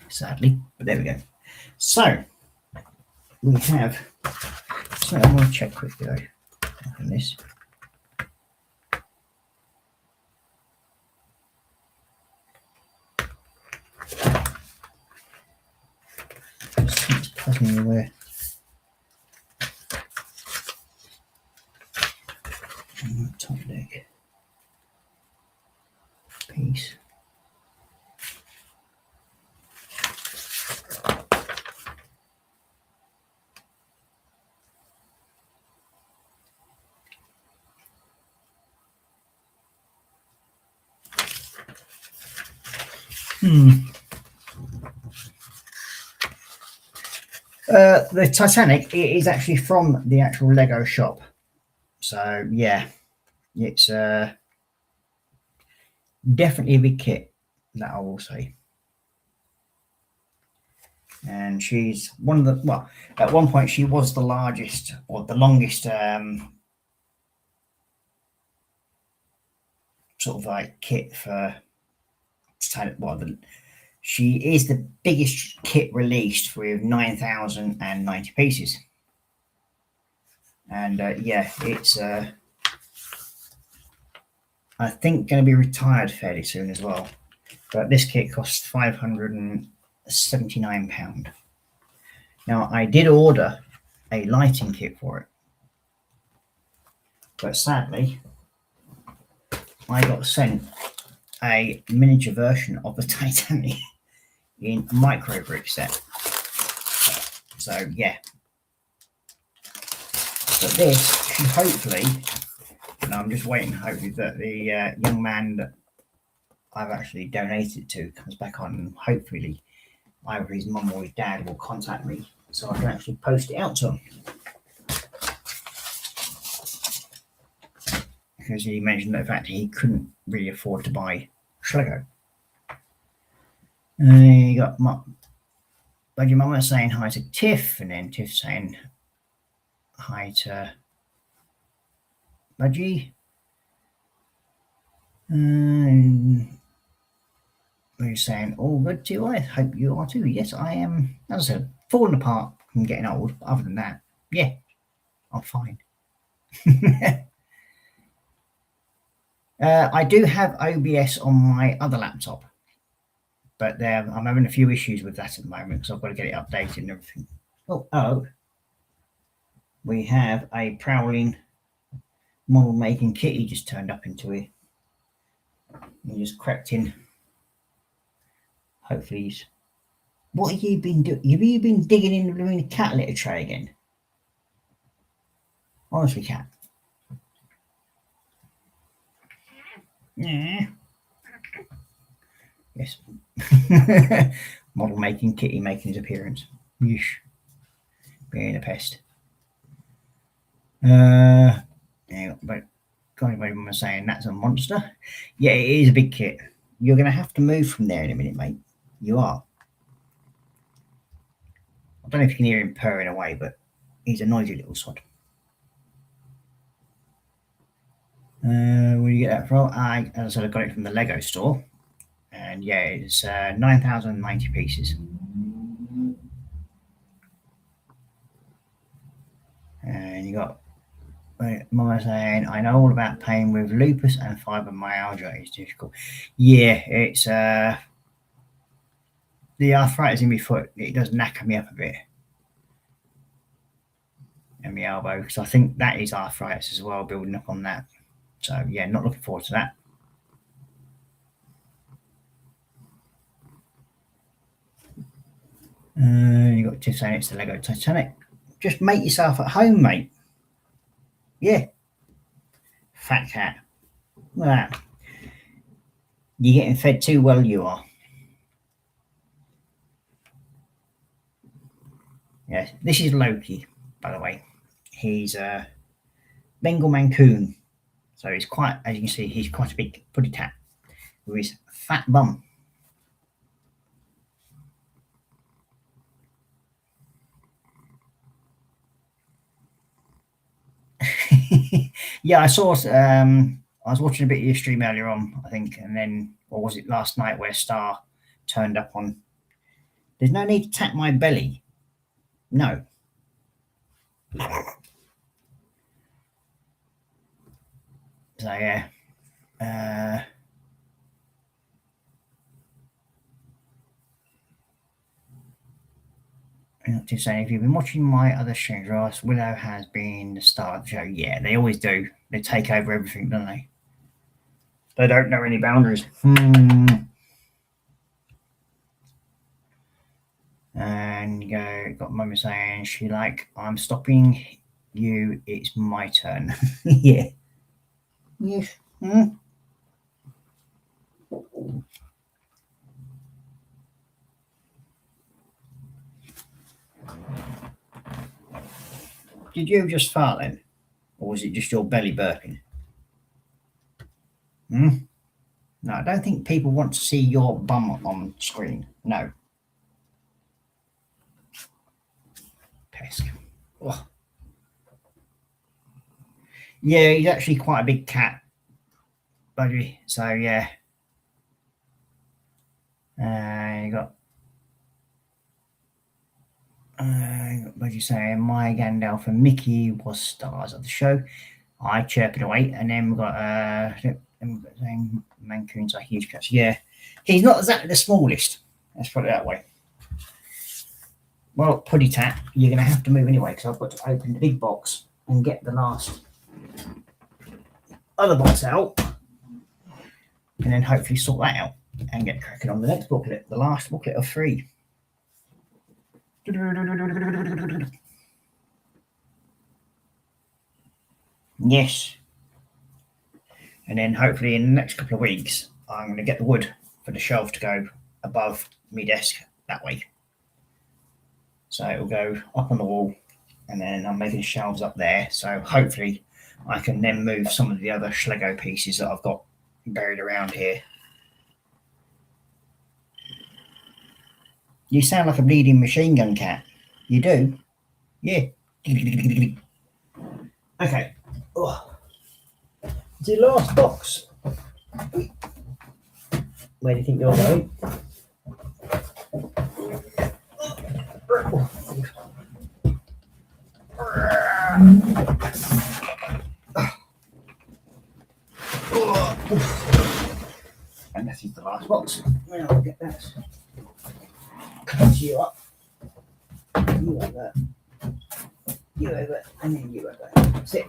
sadly. But there we go. So we have. So I'm going to check quickly though on this. It's puzzling away. Top leg piece. The Titanic is actually from the actual Lego shop. So yeah, it's definitely a big kit, that I will say. And she's one of the, well, at one point she was the largest or the longest sort of like kit for Titanic. Well, she is the biggest kit released with 9,090 pieces. And yeah, it's I think going to be retired fairly soon as well. But this kit costs £579. Now I did order a lighting kit for it, but sadly I got sent a miniature version of the Titanic in a micro brick set. So yeah, but this should hopefully, and I'm just waiting hopefully that the young man that I've actually donated to comes back on, and hopefully either his mum or his dad will contact me so I can actually post it out to him. Because he mentioned the fact he couldn't really afford to buy Lego. You got Budgie Mama saying hi to Tiff, and then Tiff saying hi to Budgie. And we're saying all good to you. I hope you are too. Yes, I am. As I said, falling apart from getting old. But other than that, yeah, I'm fine. I do have OBS on my other laptop, but I'm having a few issues with that at the moment because I've got to get it updated and everything. Oh, we have a prowling model making kitty just turned up into here. He just crept in. Hopefully he's. What have you been doing? Have you been digging in the cat litter tray again? Honestly, cat. Yeah. Yes. Model making kitty making his appearance. Yeesh. Being a pest. Yeah, but I'm saying that's a monster. Yeah, it is a big kit. You're going to have to move from there in a minute, mate. You are. I don't know if you can hear him purring away, but he's a noisy little sod. Where do you get that from? As I said, I got it from the Lego store. And yeah, it's 9,090 pieces. And you got Mama saying, I know all about pain with lupus and fibromyalgia. It's difficult. Yeah, it's the arthritis in my foot. It does knacker me up a bit. And my elbow, because I think that is arthritis as well, building up on that. So yeah, not looking forward to that. You got Tiff saying it's the Lego Titanic. Just make yourself at home, mate. Yeah. Fat cat. Look at that. You're getting fed too well, you are. Yes, this is Loki, by the way. He's a Bengal Mancoon So he's quite, as you can see, he's quite a big puddy tat with his fat bum. Yeah, I saw. I was watching a bit of your stream earlier on, I think, and then, or was it last night, where Star turned up on. There's no need to tap my belly. No. So yeah. Just saying, if you've been watching my other streams, Ross, Willow has been the star of the show. Yeah, they always do. They take over everything, don't they? They don't know any boundaries. And you got Mummy saying, she like, I'm stopping you, it's my turn. Yeah. Yes. Did you just fart then? Or was it just your belly burping? No, I don't think people want to see your bum on screen. No. Pesk. Oh. Yeah, he's actually quite a big cat, buddy. So yeah. You got what you saying? My Gandalf and Mickey was stars of the show. I chirping away, and then we've got Mancoons are huge cats. Yeah, he's not exactly the smallest. Let's put it that way. Well, Puddy Tat, you're going to have to move anyway because I've got to open the big box and get the last other box out, and then hopefully sort that out and get cracking on the next booklet, the last booklet of 3. Yes. And then hopefully in the next couple of weeks, I'm going to get the wood for the shelf to go above my desk that way. So it'll go up on the wall, and then I'm making shelves up there. So hopefully I can then move some of the other Lego pieces that I've got buried around here. You sound like a bleeding machine gun cat. You do? Yeah. Okay. Oh. The last box. Where do you think you're going? And this is the last box. Now I'll get that. Comes you up. You over. You over. And then you over. That's it.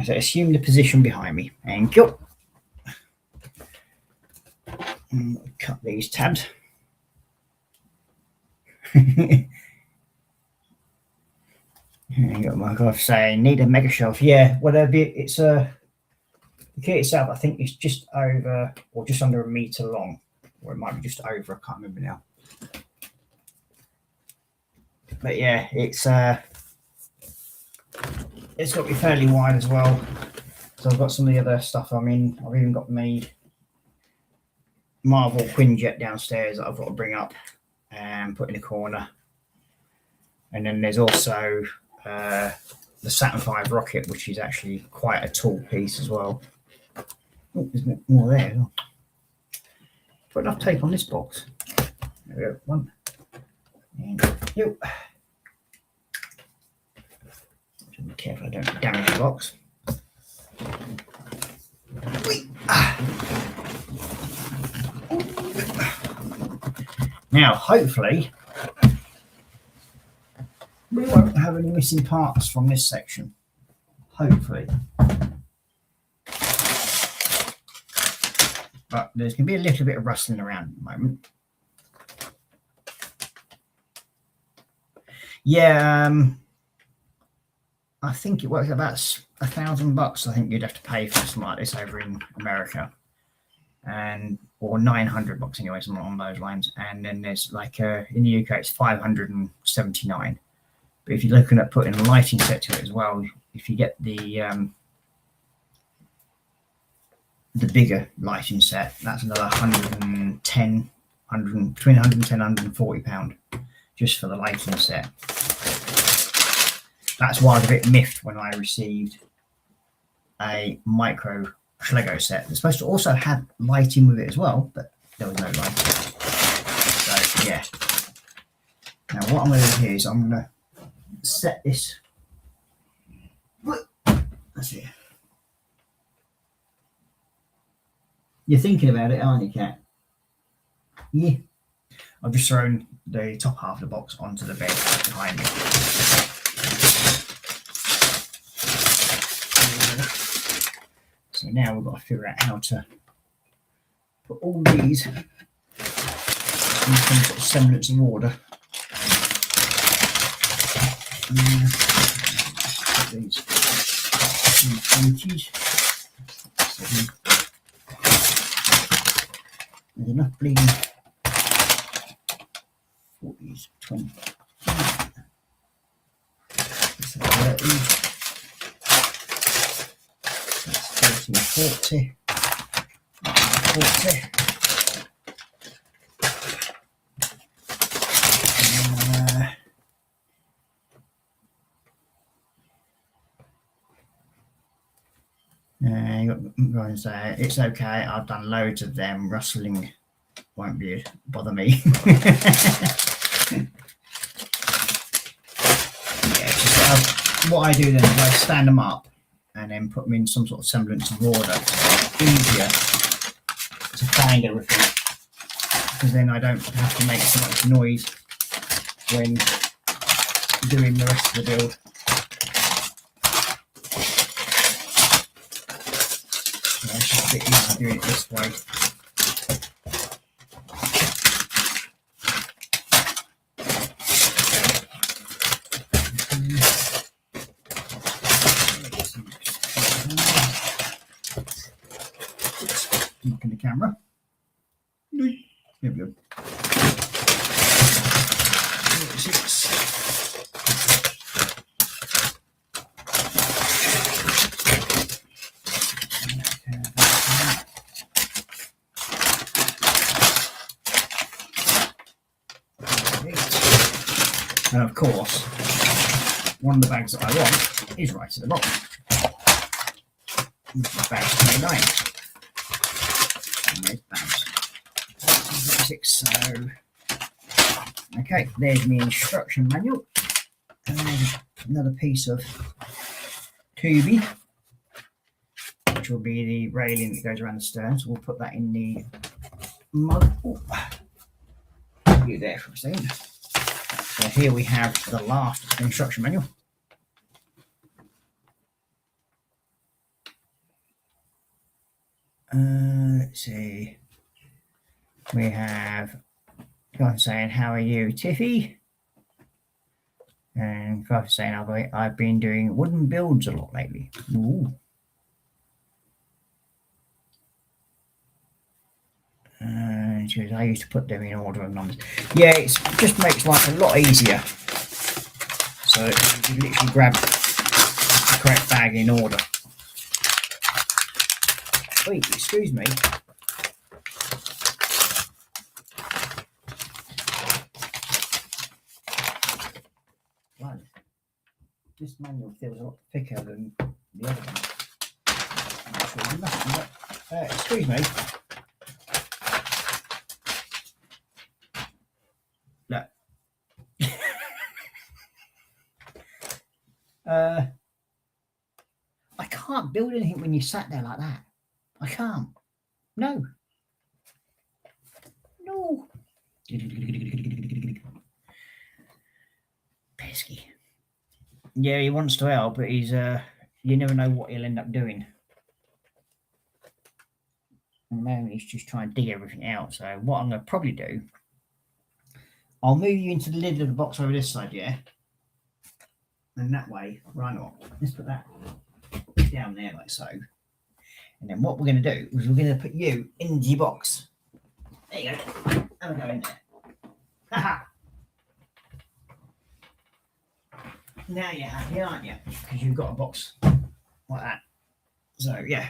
So assume the position behind me. Thank you. Cut these tabs. You got my God saying need a mega shelf. Yeah, whatever. It's the kit itself. I think it's just over or just under 1 meter long, or it might be just over. I can't remember now. But yeah, it's got to be fairly wide as well. So I've got some of the other stuff. I mean, I've even got my Marvel Quinjet downstairs that I've got to bring up and put in a corner. And then there's also the Saturn V rocket, which is actually quite a tall piece as well. Oh, there's more there. Put enough tape on this box. There we go. 1. And you. Be careful I don't damage the box. Now, hopefully, we won't have any missing parts from this section. Hopefully. But there's going to be a little bit of rustling around at the moment. Yeah, I think it works about $1,000. I think you'd have to pay for something like this over in America, or $900 anyway, something on those lines. And then there's like in the UK it's $579. But if you're looking at putting a lighting set to it as well, if you get the bigger lighting set, that's another 110, between 110 and 140 pound just for the lighting set. That's why I was a bit miffed when I received a micro Lego set. It's supposed to also have lighting with it as well, but there was no lighting. So yeah. Now what I'm going to do here is I'm going to set this. Let's see. You're thinking about it, aren't you, Kat? Yeah. I've just thrown the top half of the box onto the bed behind me. So now we've got to figure out how to put all these in some sort of semblance of order. Put these empties. There's enough bleeding. 40s, 20. That's 30. That's 30 and 40. 40. I'm going to say it's okay. I've done loads of them. Rustling won't bother me. What I do then is I stand them up and then put them in some sort of semblance of order. It's easier to find everything because then I don't have to make so much noise when doing the rest of the build. So it's just a bit easier doing it this way. Look in the camera. There we go. 6. And of course, one of the bags that I want is right at the bottom. Bag 29. So, okay, there's my instruction manual, and there's another piece of tubing, which will be the railing that goes around the stern. So we'll put that in the mug. You there for a second. So here we have the last instruction manual. Let's see. We have guy saying, "How are you, Tiffy?" And guy saying, "I've been doing wooden builds a lot lately." Ooh. And she goes, "I used to put them in order of numbers." Yeah, it just makes life a lot easier. So you literally grab the correct bag in order. Wait, excuse me. This manual feels a lot thicker than the other one. Excuse me. Look. I can't build anything when you sat there like that. I can't. No. No. Pesky. Yeah, he wants to help, but he's you never know what he'll end up doing. At the moment, he's just trying to dig everything out. So what I'm going to probably do, I'll move you into the lid of the box over this side, yeah? And that way, right on. Let's put that down there like so. And then what we're going to do is we're going to put you in the box. There you go. And we'll go in there. Haha. Now you're happy, aren't you? Because you've got a box like that. So yeah.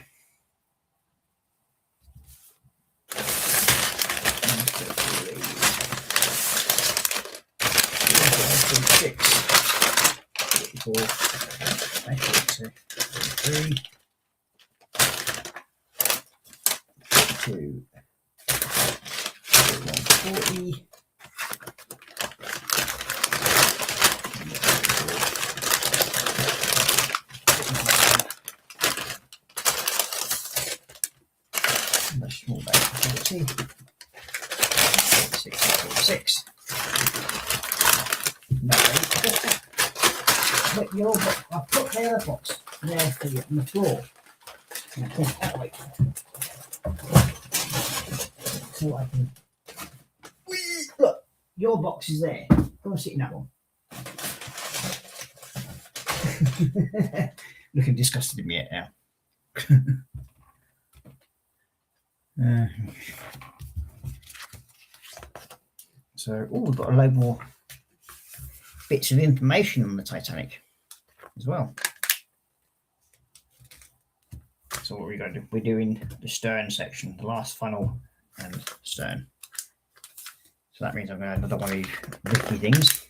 2, 140. Much small bag 40. 46. No, but I put the other box there for you on the floor. That way. So I can look. Your box is there. Go and sit in that one. Looking disgusted at me yet now. So, we've got a load more bits of information on the Titanic as well. So, what we're going to do, we're doing the stern section, the last funnel and stern. So that means I'm going to have another one of these rickety things.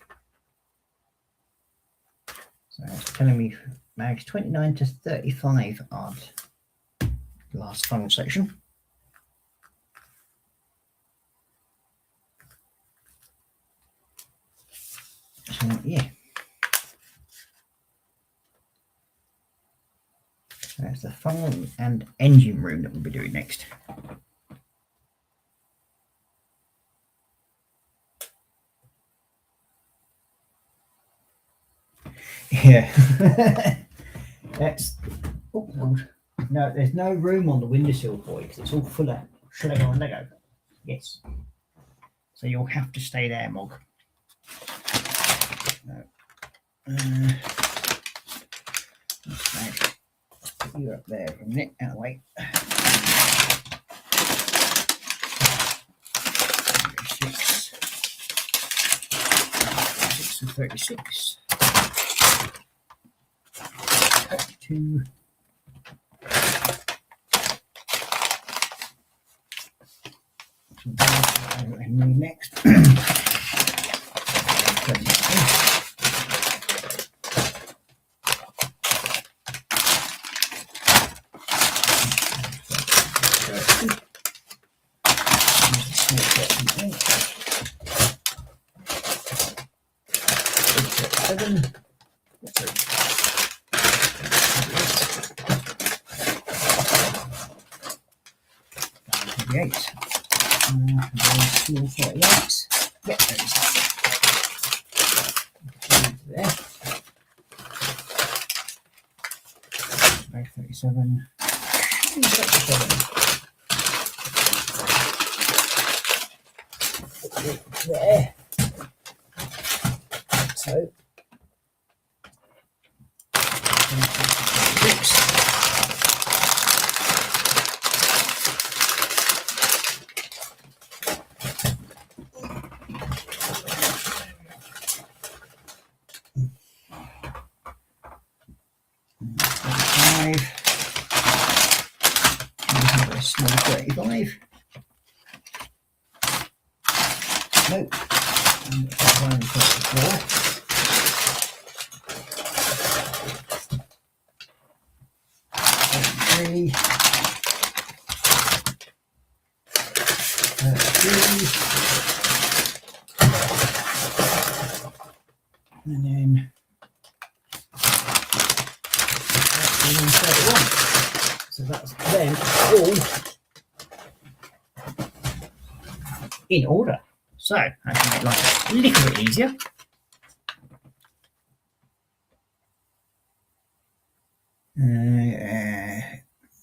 So it's telling me mags 29 to 35 are the last funnel section. So yeah. So that's the funnel and engine room that we'll be doing next. Yeah. That's no, there's no room on the windowsill for you because it's all full of Lego and Lego. Yes. So you'll have to stay there, Mog. No. Put you up there for a minute. Out of the way. 36. 32. And next. 37. Small 38. Yep, there it is. There. 37. 37. There. So. 36. Small 35. Nope. And that one across the floor. 33. 33. And then 31. So that's them all in order. So I can make life a little bit easier.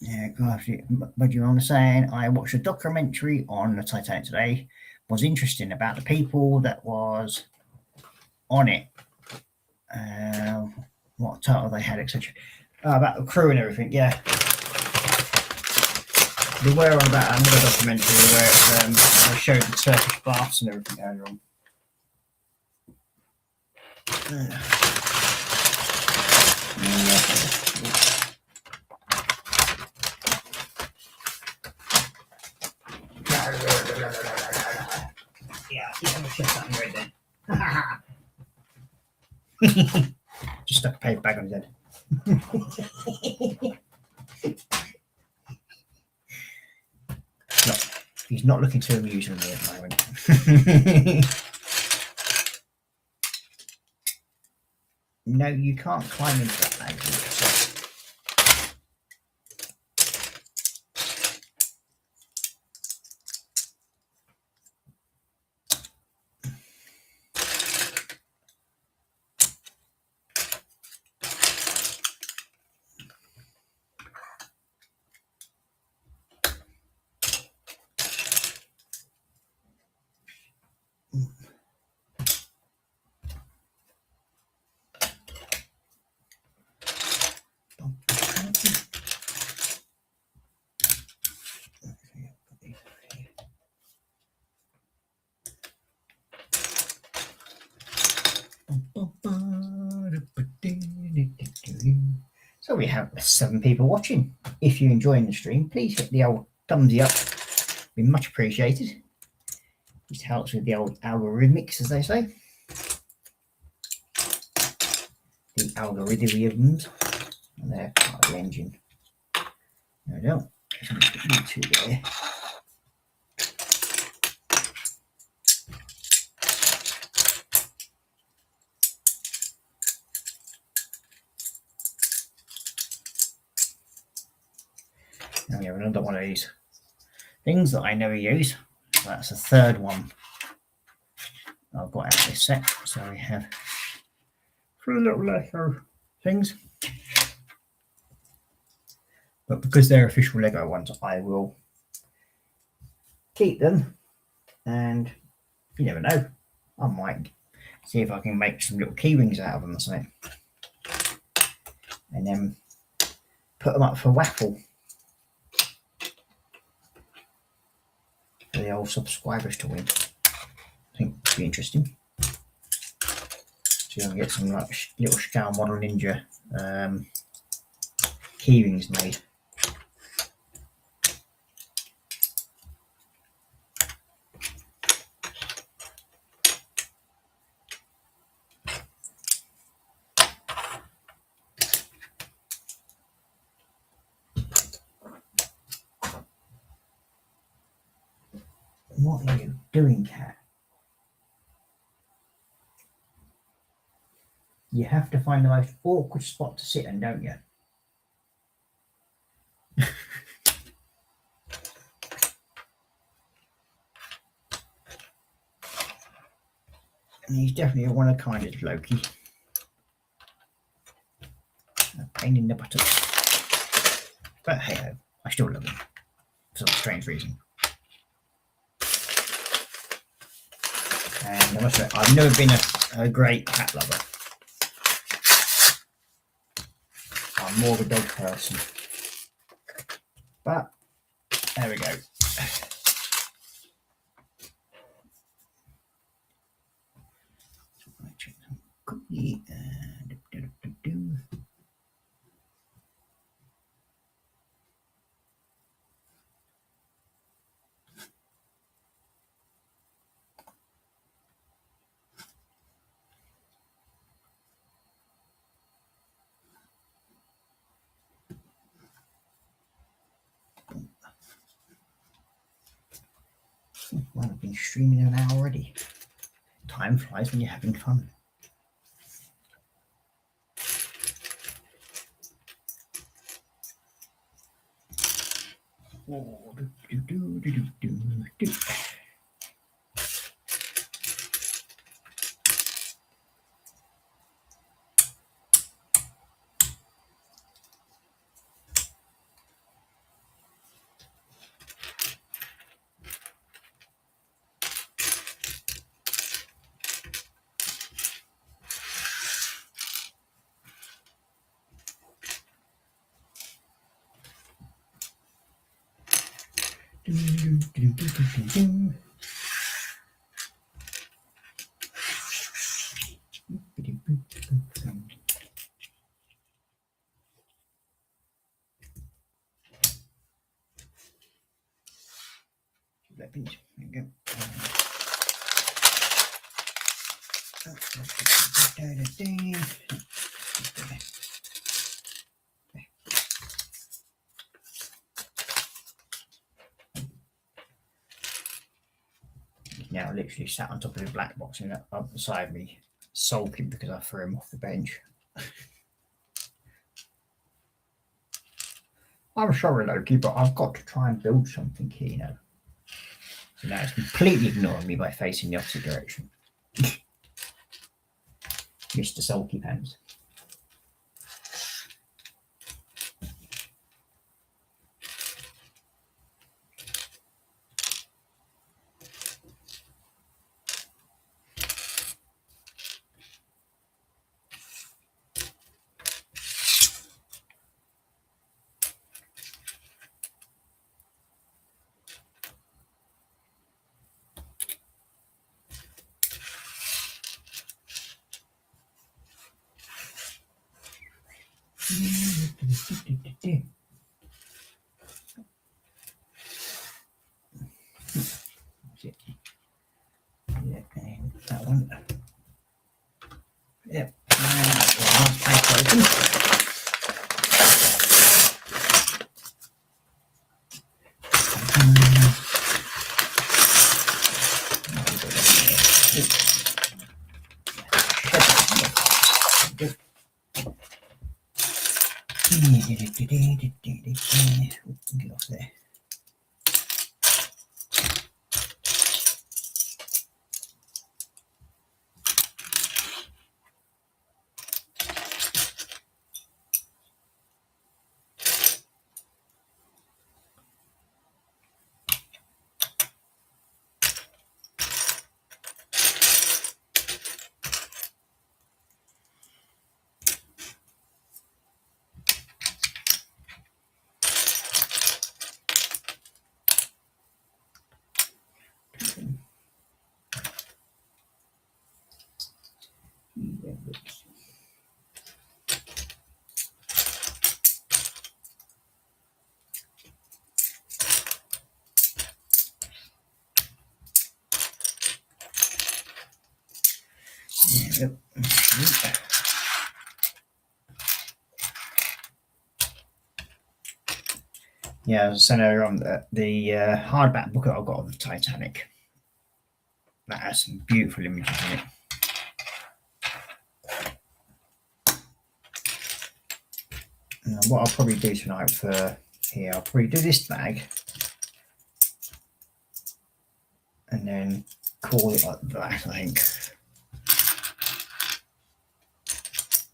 Yeah, but you're on saying I watched a documentary on the Titanic today. Was interesting about the people that was on it. What title they had, etc. About the crew and everything. Yeah. They were on about another documentary where they showed the Turkish baths and everything earlier on. Yeah, I'm gonna shift that right there. Just stuck a paper bag on his head. No, he's not looking too amused with me at the moment. No, you can't climb into that bag. So we have 7 people watching. If you're enjoying the stream, please hit the old thumbsy up. Be much appreciated. It helps with the old algorithmics, as they say. The algorithms. And they're part of the engine. There we go. So let's get you two there. Now we have another one of these things that I never use. So that's the third one I've got out of this set. So we have 3 little Lego things. But because they're official Lego ones, I will keep them. And you never know, I might see if I can make some little key rings out of them or something. And then put them up for waffle. For the old subscribers to win. I think it'd be interesting. So you can get some like little scale model ninja key rings made. What are you doing, cat? You have to find the most awkward spot to sit in, don't you? And he's definitely one of a kind, is Loki. A pain in the buttocks. But hey ho, I still love him. For some strange reason. And I must say, I've never been a great cat lover. I'm more of a dog person. But there we go. Cookie and well, I've been streaming an hour already. Time flies when you're having fun. Oh, There you go. Now literally sat on top of the black box and up beside me, sulking because I threw him off the bench. I'm sorry, Loki, but I've got to try and build something here, you know. So now it's completely ignoring me by facing the opposite direction. Mr. Sulky Pants. Yeah, and that one. Yep. Last pack open. Get off there. Yep. Yeah, as I said earlier on, the hardback book that I've got of the Titanic, that has some beautiful images in it. And what I'll probably do tonight for here, I'll probably do this bag and then call it like that, I think.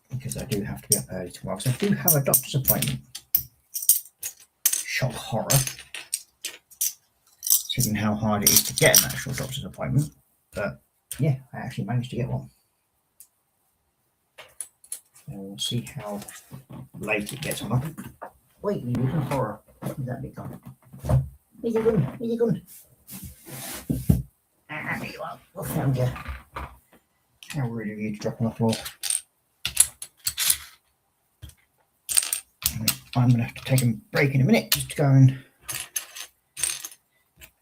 Because I do have to be up early tomorrow, because I do have a doctor's appointment. Shock horror. Considering how hard it is to get an actual doctor's appointment. But yeah, I actually managed to get one. And we'll see how late it gets on. Wait, you little horror. Where's that bit gone? Where's it gone? Where's it gone? Ah, there you are. I found you. How rude of you to drop on the floor. I'm going to have to take a break in a minute just to go and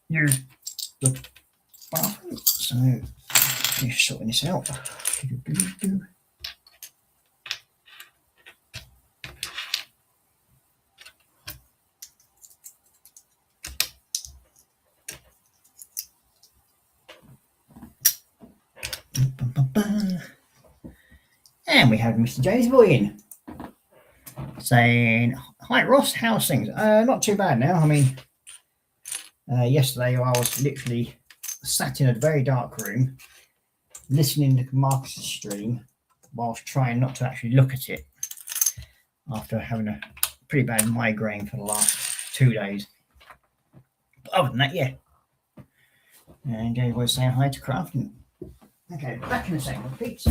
use the bathroom. So, finish sorting this out. And we have Mr. James Boy in, saying, "Hi Ross, how's things?" Not too bad now. I mean, yesterday I was literally sat in a very dark room, listening to Marcus's stream, whilst trying not to actually look at it, after having a pretty bad migraine for the last 2 days. But other than that, yeah. And James was saying hi to Crafton. Okay, back in a second, Pete.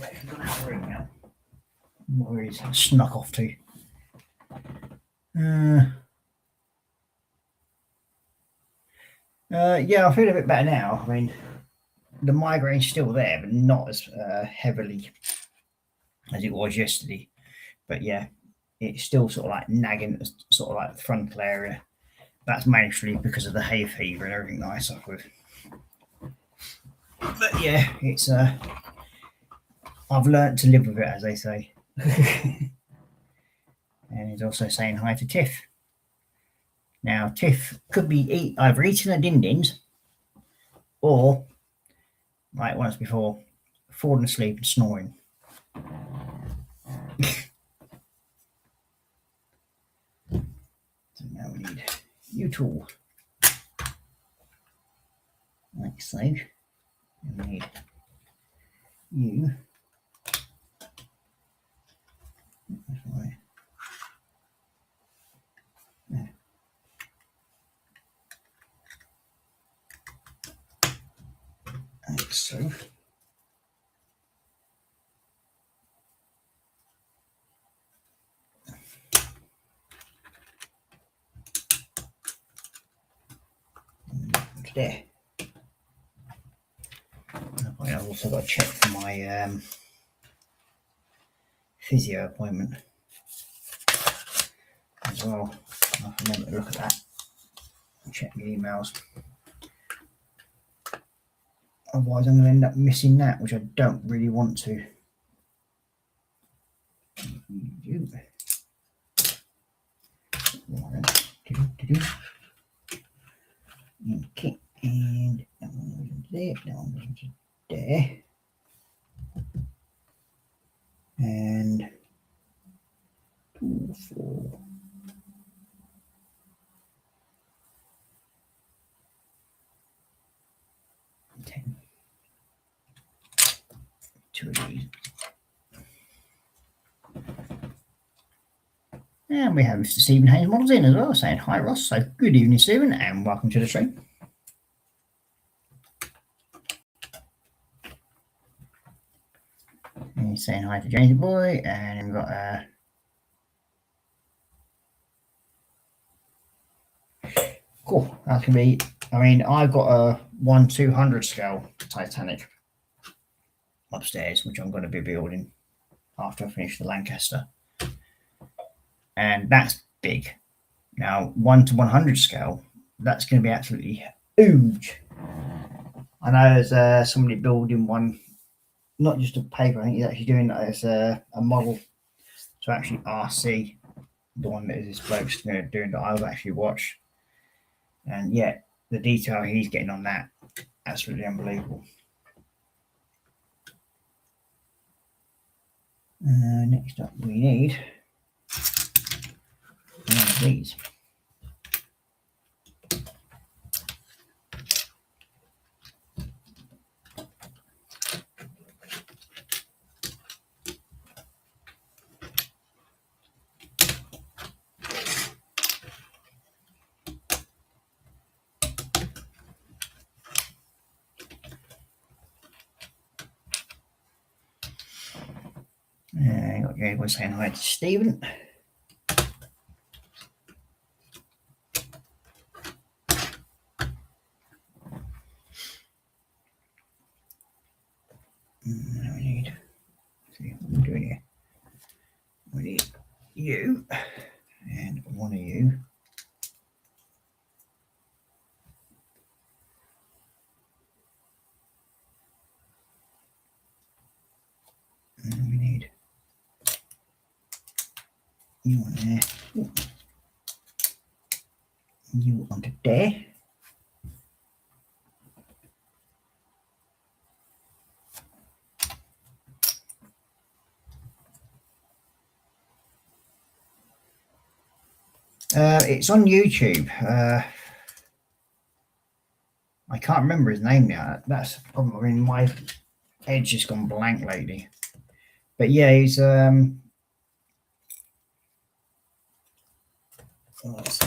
I've gone out of the room now. Where he's snuck off to. Yeah, I feel a bit better now. I mean, the migraine's still there, but not as heavily as it was yesterday. But yeah, it's still sort of like nagging at sort of like the frontal area. That's mainly because of the hay fever and everything that I suffer with. But yeah, it's I've learnt to live with it, as they say. And he's also saying hi to Tiff. Now, Tiff could be either eating her din-dins or, like once before, falling asleep and snoring. So now we need you tool. Like so. And we need you. That's right. There. Like so. There. I've also got to check for my physio appointment as well. I'll remember to look at that and check my emails. Otherwise, I'm going to end up missing that, which I don't really want to. Okay, and that one goes into there, that one goes into there. And 2, 4. 10. 2 of these. And we have Mr. Stephen Haynes Models in as well, saying hi Ross. So good evening, Stephen, and welcome to the stream. And he's saying hi to James Boy, and we've got cool. That can be. I mean, I've got a 1/200 scale Titanic upstairs, which I'm going to be building after I finish the Lancaster, and that's big. Now, 1/100 scale, that's going to be absolutely huge. I know there's somebody building one, not just a paper. I think he's actually doing that as a model to actually RC the one that this bloke's doing that I've actually watched. And yeah, the detail he's getting on that, absolutely unbelievable. Next up, we need one of these. Okay, we're saying hi to Stephen. We need, see what we're doing here. We need you and one of you. And we need you on there. Ooh. You onto there. It's on YouTube. I can't remember his name now. That's the problem. I mean, my head's just gone blank lately. But yeah, he's let's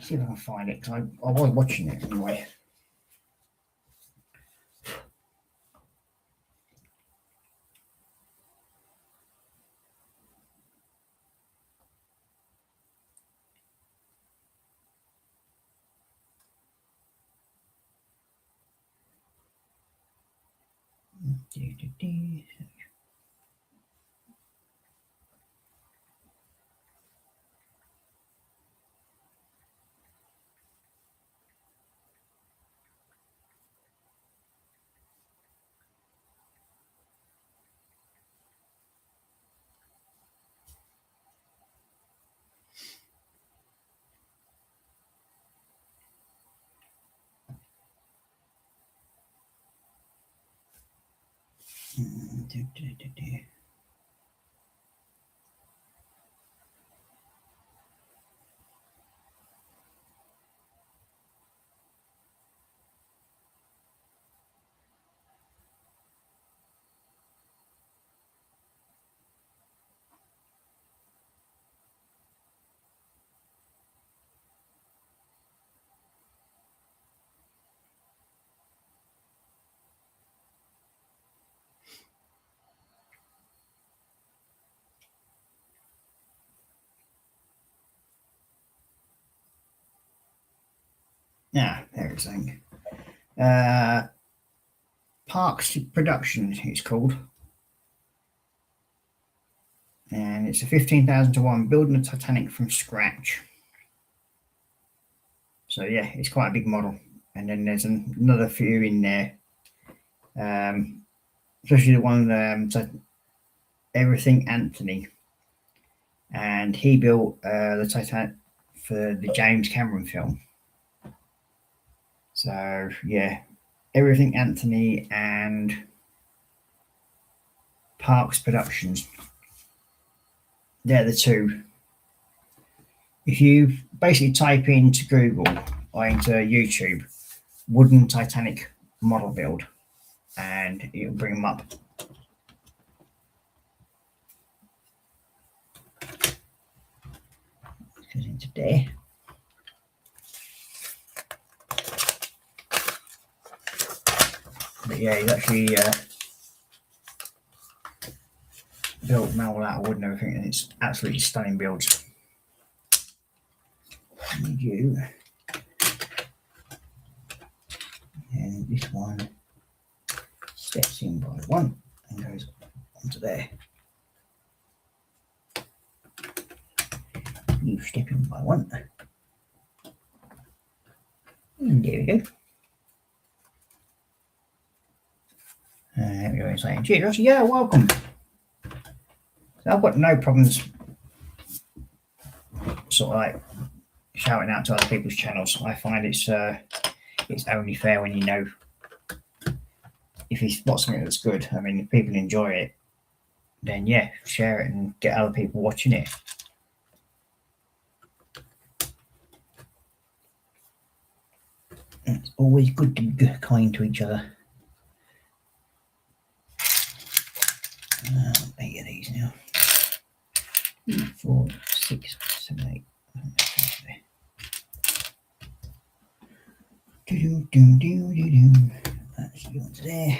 see if I can find it, because I was watching it anyway. Yeah, there's something. Parks Production, it's called. And it's a 15,000 to 1 building a Titanic from scratch. So yeah, it's quite a big model. And then there's another few in there, especially the one Everything Anthony, and he built the Titanic for the James Cameron film. So yeah, Everything Anthony and Parks Productions. They're the two. If you basically type into Google or into YouTube wooden Titanic model build, and it'll bring them up. Goes into there. But yeah, he's actually built them all out of wood and everything, and it's absolutely stunning builds. And you, and this one steps in by one and goes onto there. You step in by one, and there we go. There we go, saying cheers. Yeah, welcome. So I've got no problems sort of like shouting out to other people's channels. I find it's only fair when you know if it's got something that's good. I mean, if people enjoy it, then yeah, share it and get other people watching it. It's always good to be kind to each other. 8 of these now. 4, 6, 7, 8. That's going to there.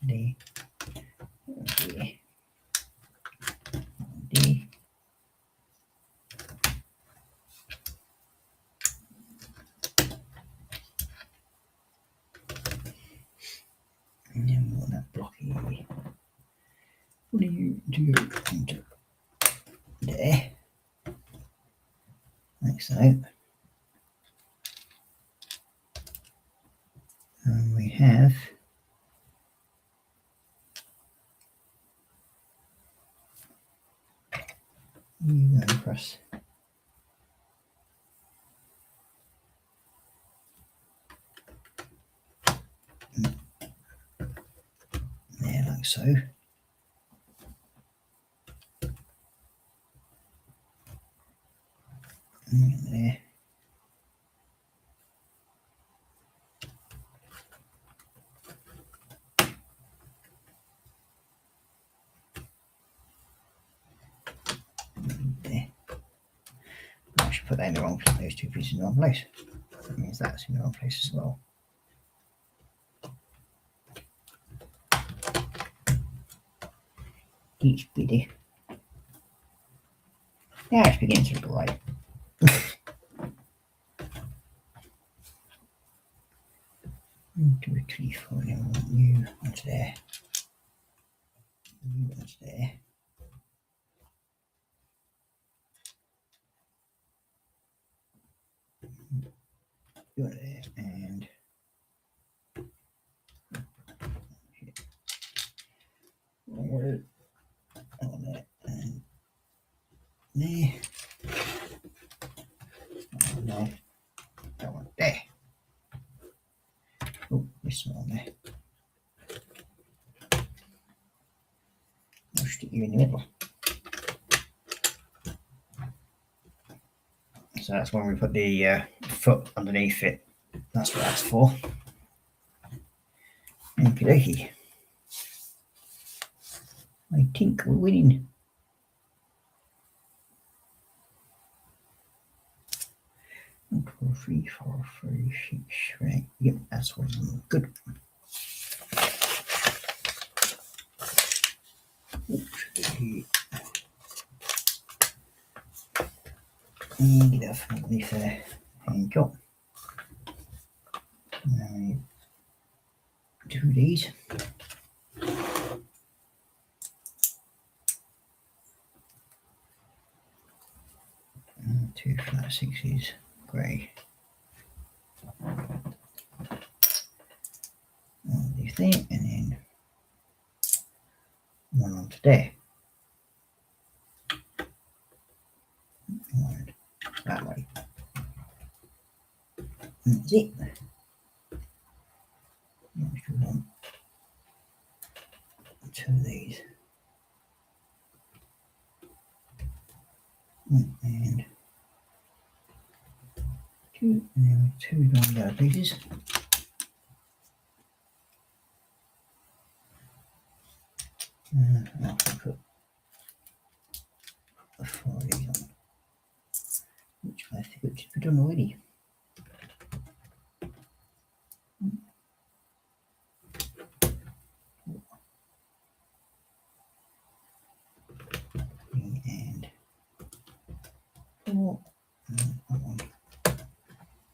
D. D. D. And then we want that blocky. What do you do into there? Like so. And we have you go across. There, like so. And there. There. I should put that in the wrong place. Those two pieces in the wrong place. That means that's in the wrong place as well. Each biddy. Yeah, it's beginning to look right. directly for you onto there, you onto there. You onto there, and on there, and there, and there, that one there. Oh, this one on there. I'll stick you in the middle. So that's when we put the foot underneath it. That's what that's for. Okie dokie. I think we're winning. 1, 2, 3, 4, 5, 6, 7. Yep, that's one. Good. And get that underneath there. And go. Now we do these. 2 flat 6s, grey. Underneath there, and then one onto there. One that way. That's it. Next one. 2 of these. And 2, and then 2 long yellow pieces. I'll put 4 of these on, which I think we've done already. And 4, and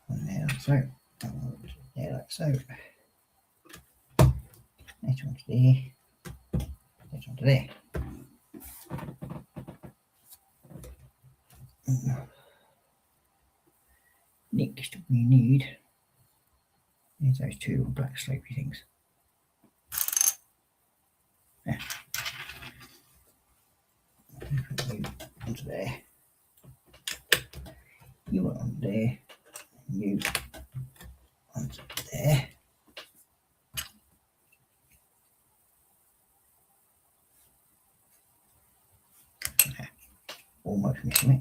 one there like so, one there like so. Next one to there, next one to there. Next we need is those 2 black slopey things. There. Put you onto there. You want on there. You onto there. Okay. Almost missing it.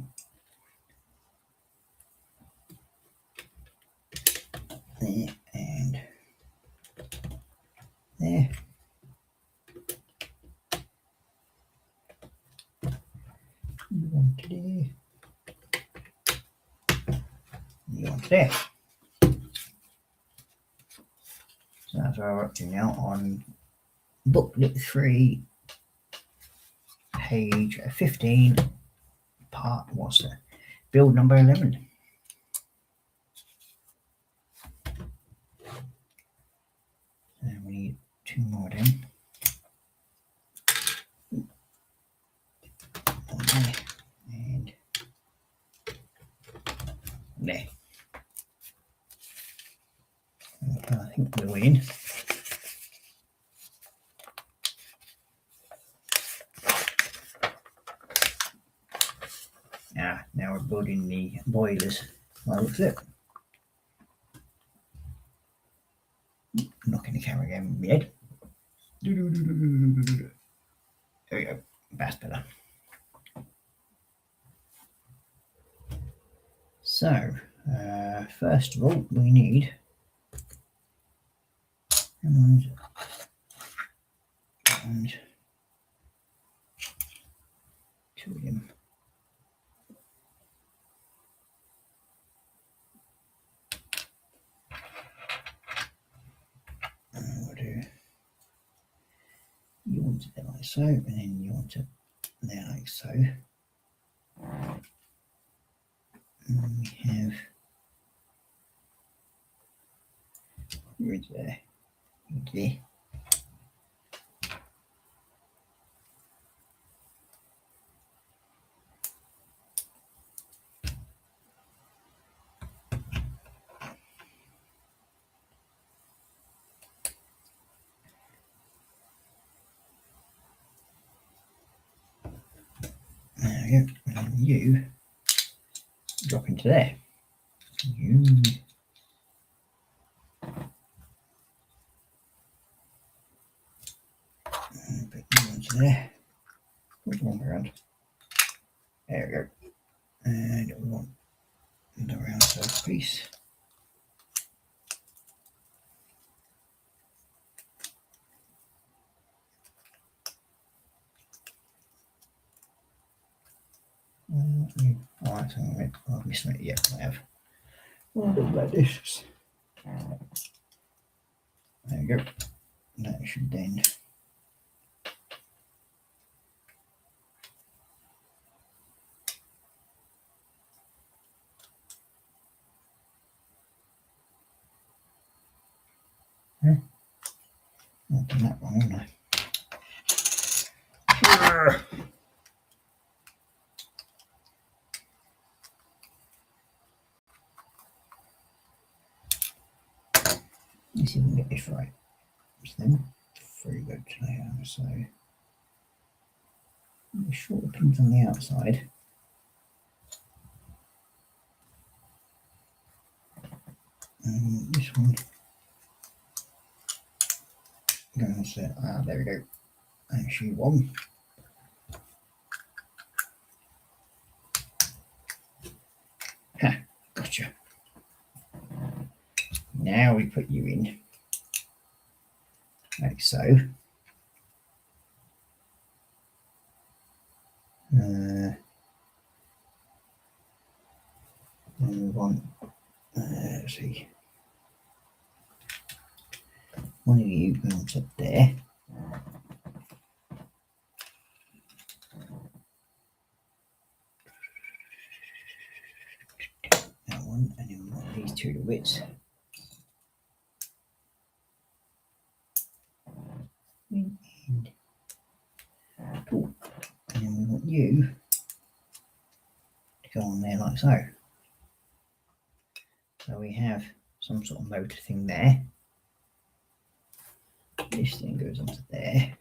There and there. You want to there. You want to there. So that's where we're up to now on booklet 3, page 15, part what's that? Build number 11. And we need 2 more of them. One there and there. Okay, I think we're winning. Now we're building the boilers. Well, looks it. Knocking the camera again with my head. There we go. That's better. So, first of all, we need and 2 of them. We'll do. You want it there like so, and then you want it there like so. And we have right there. Okay. There we go. And you drop into there. You. And put you into there. Put one around. There we go. And we want the round size piece. Alright, so I'll miss it. Yeah, I have. Well, like this. There we go. That should then. I've done that wrong, haven't I? Let's see if we can get this right. So then, very good today. So, the short pins on the outside. And this one goes there. Ah, there we go. Actually, one. Ha, gotcha. Now we put you in, like so. And we want, let's see, one of you goes up there. That one, and then we want these two to widths. And cool. And then we want you to go on there like so. So we have some sort of motor thing there. This thing goes onto there.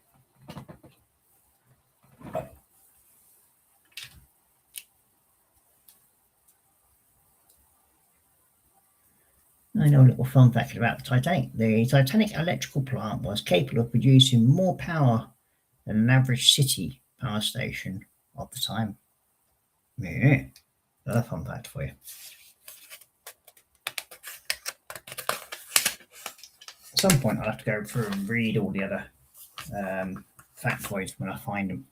I know a little fun fact about the Titanic. The Titanic electrical plant was capable of producing more power than an average city power station of the time. Yeah, another fun fact for you. At some point, I'll have to go through and read all the other factoids when I find them.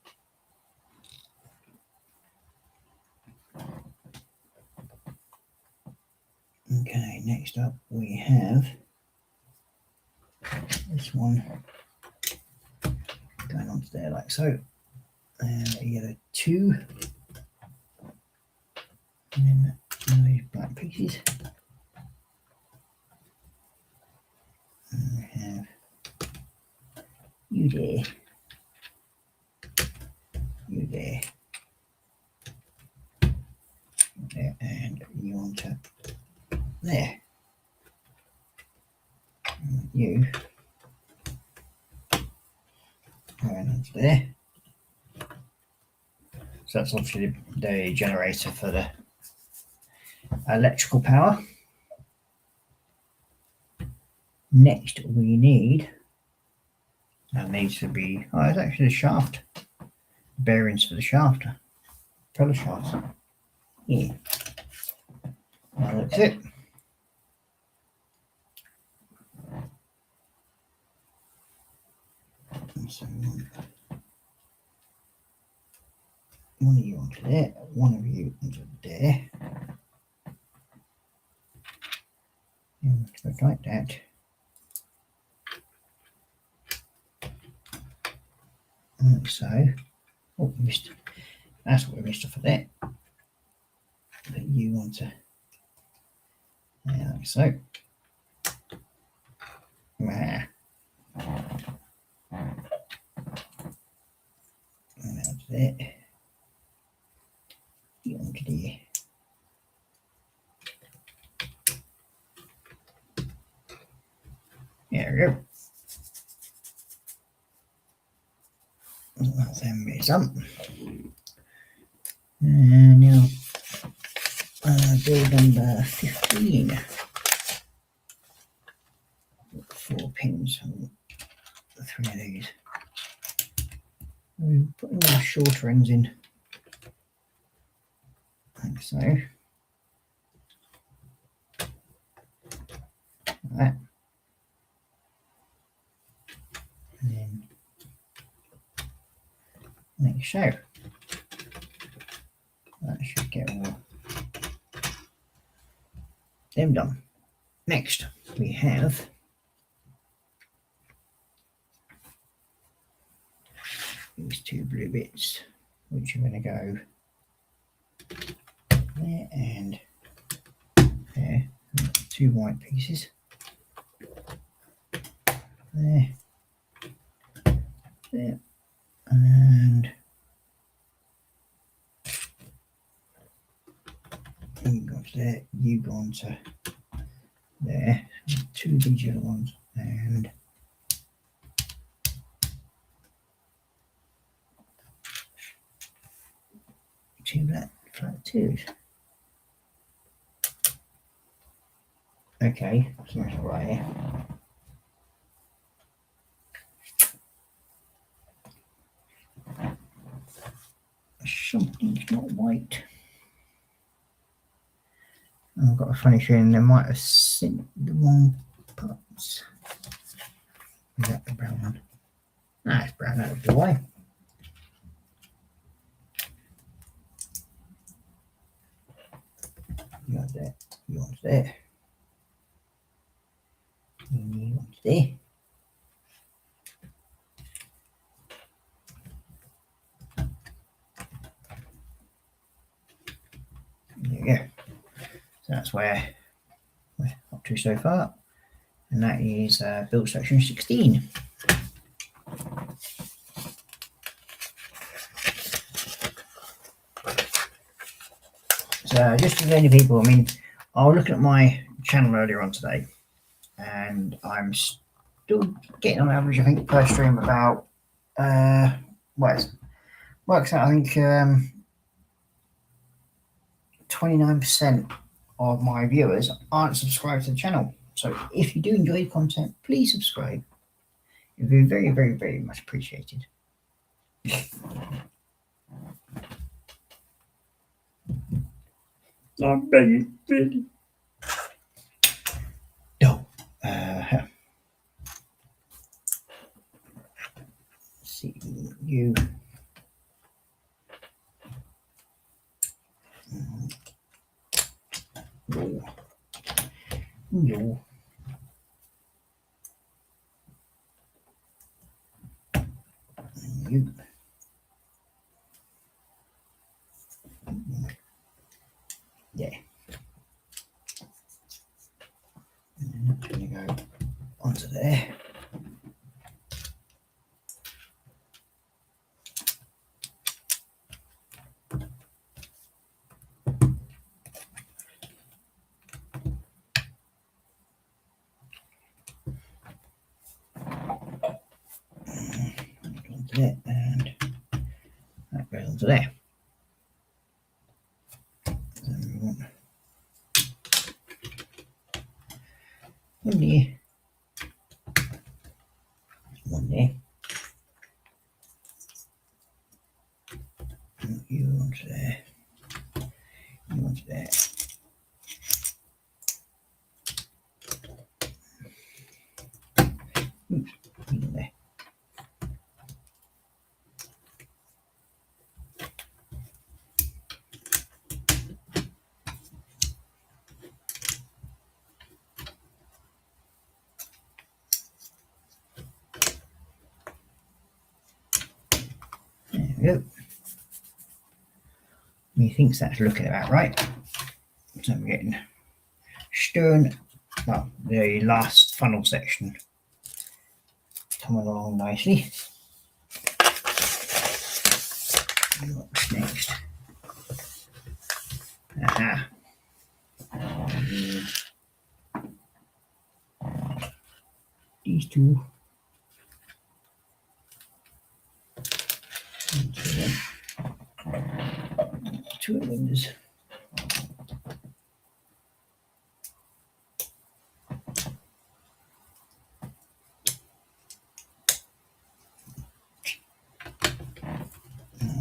Okay, next up we have this one going onto there like so. And you get a 2. And then these black pieces. And we have you there. You there. There, and you onto there. And you going onto there. So that's obviously the generator for the electrical power. Next we need, that needs to be, it's actually the shaft. Bearings for the shaft. Propeller shafts. Yeah. Now that's it. And so one of you onto there, one of you onto there. And go like that. Like so. Oh, missed. That's what we missed off of there. Put you onto there like so. Ah. there. You onto there. There we go. That's bits up. And now build number 15. 4 pins on 3 of these. We're putting the shorter ends in, like so. Like that. And then like so. That should get all them done. Next, we have these 2 blue bits, which are going to go there and there. 2 white pieces there, there, and you go to there, you go on to there. 2 of these yellow ones and 2 black flat 2s. Okay, so that's right here. Something's not white. I've got a funny feeling they might have sent the wrong parts. Is that the brown one? Ah, it's brown out of the way. You want that, you want that. And you want there. There you go. So that's where we're up to so far. And that is build section 16. So just to any people, I mean, I was looking at my channel earlier on today, and I'm still getting on average, I think, per stream about works out, I think 29% of my viewers aren't subscribed to the channel. So if you do enjoy the content, please subscribe. It would be very, very, very much appreciated. I'm begging, really. No. See you. No. No. You. Yeah. And then I'm going to go onto there. Onto there, and that goes onto there. Then we want one there, one there. And you onto there, you onto there. Oops, you there. There we go. Methinks that's looking about right. So we're getting stern, well, the last funnel section coming along nicely. What's next? Aha. These two. Two of them is.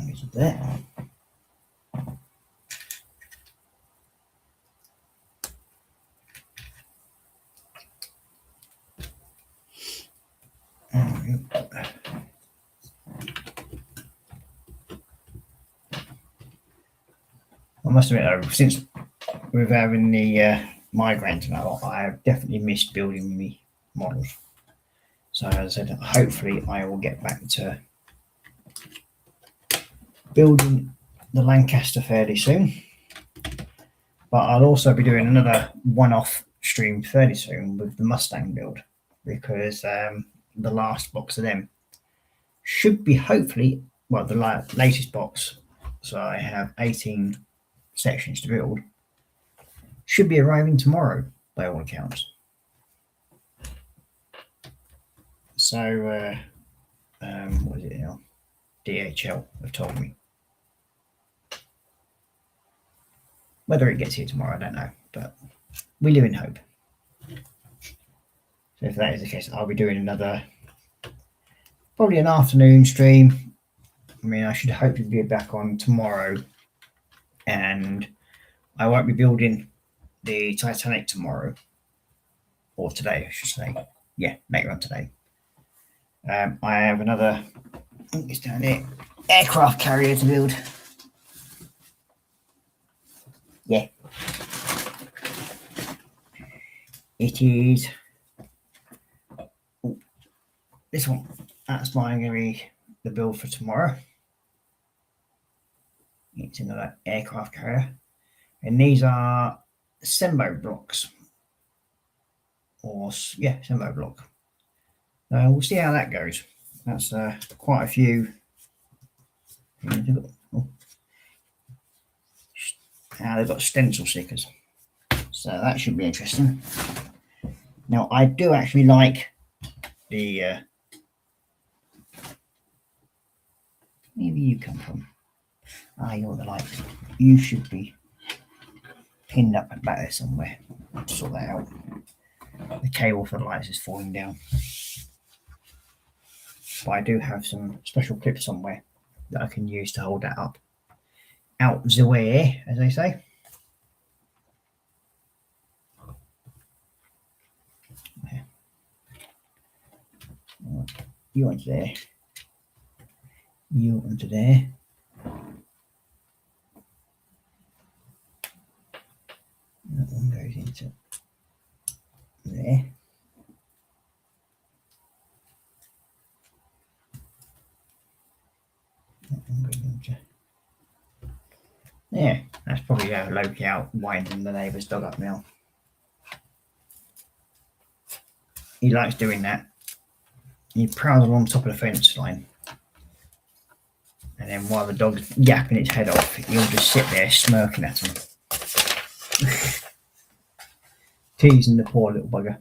Is it there? I must admit, though, since we're having the migraines and all, I have definitely missed building the models. So as I said, hopefully I will get back to building the Lancaster fairly soon. But I'll also be doing another one-off stream fairly soon with the Mustang build, because the last box of them should be hopefully, well, the latest box. So I have 18 sections to build. Should be arriving tomorrow by all accounts. So, what is it now? DHL have told me. Whether it gets here tomorrow, I don't know, but we live in hope. So if that is the case, I'll be doing another, probably an afternoon stream. I mean, I should hopefully be back on tomorrow, and I won't be building the Titanic tomorrow, or today, I should say. Yeah, later on today. I have another, I think it's down there, aircraft carrier to build. Yeah. It is this one. That's going to be the build for tomorrow. It's another aircraft carrier. And these are Sembo blocks. Or, yeah, Sembo block. We'll see how that goes. That's quite a few. Oh. They've got stencil stickers. So that should be interesting. Now, I do actually like the... where do you come from? You're the lights. You should be pinned up back there somewhere. I'll sort that out. The cable for the lights is falling down. But I do have some special clips somewhere that I can use to hold that up. Out the way, as they say. There. You onto there. You onto there. That one goes into there. That one goes into there. That's probably Loki out winding the neighbour's dog up now. He likes doing that. He prowls along top of the fence line. And then while the dog's yapping its head off, he'll just sit there smirking at him. Teasing the poor little bugger.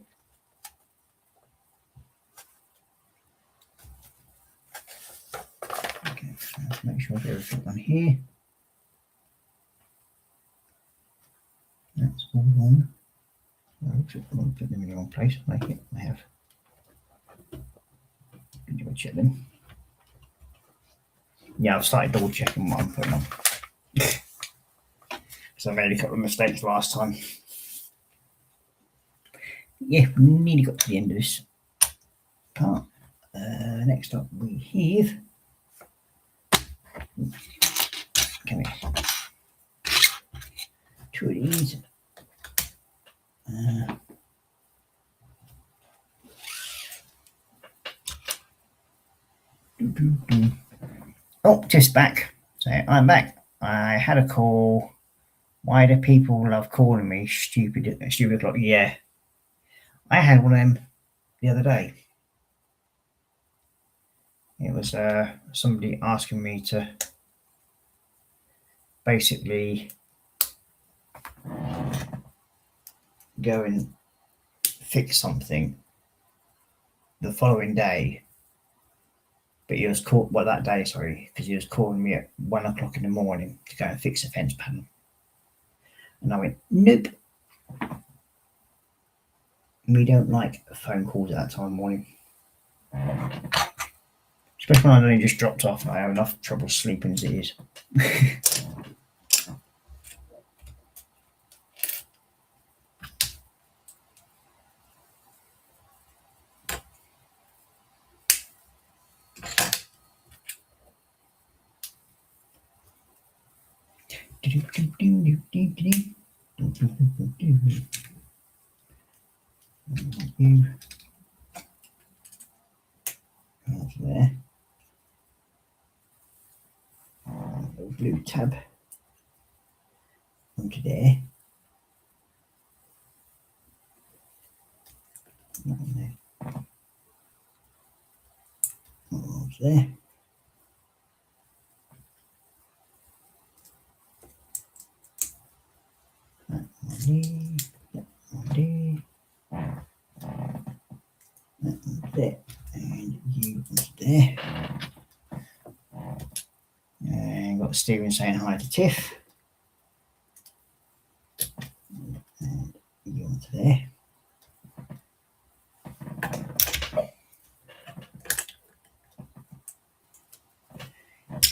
Okay, so let's make sure I get everything on here. That's all on. I'll put them in the wrong place. Like it, I have. Did you check them? Yeah, I've started double checking what I'm putting on. So I made a couple of mistakes last time. Yeah, we nearly got to the end of this part. Next up we have. Come here. Two of these. Oh, just back. So I'm back. I had a call. Why do people love calling me stupid o'clock? Yeah. I had one of them the other day. It was somebody asking me to basically go and fix something the following day, but he was caught that day, sorry, because he was calling me at 1 o'clock in the morning to go and fix a fence panel. And I went, nope. We don't like phone calls at that time of morning. Especially when I've only just dropped off and I have enough trouble sleeping as it is. That's there. Little blue tab onto there. That one there. Onto there. That one there. That one there. That one there. And you onto there. And got Stephen saying hi to Tiff. And you onto there.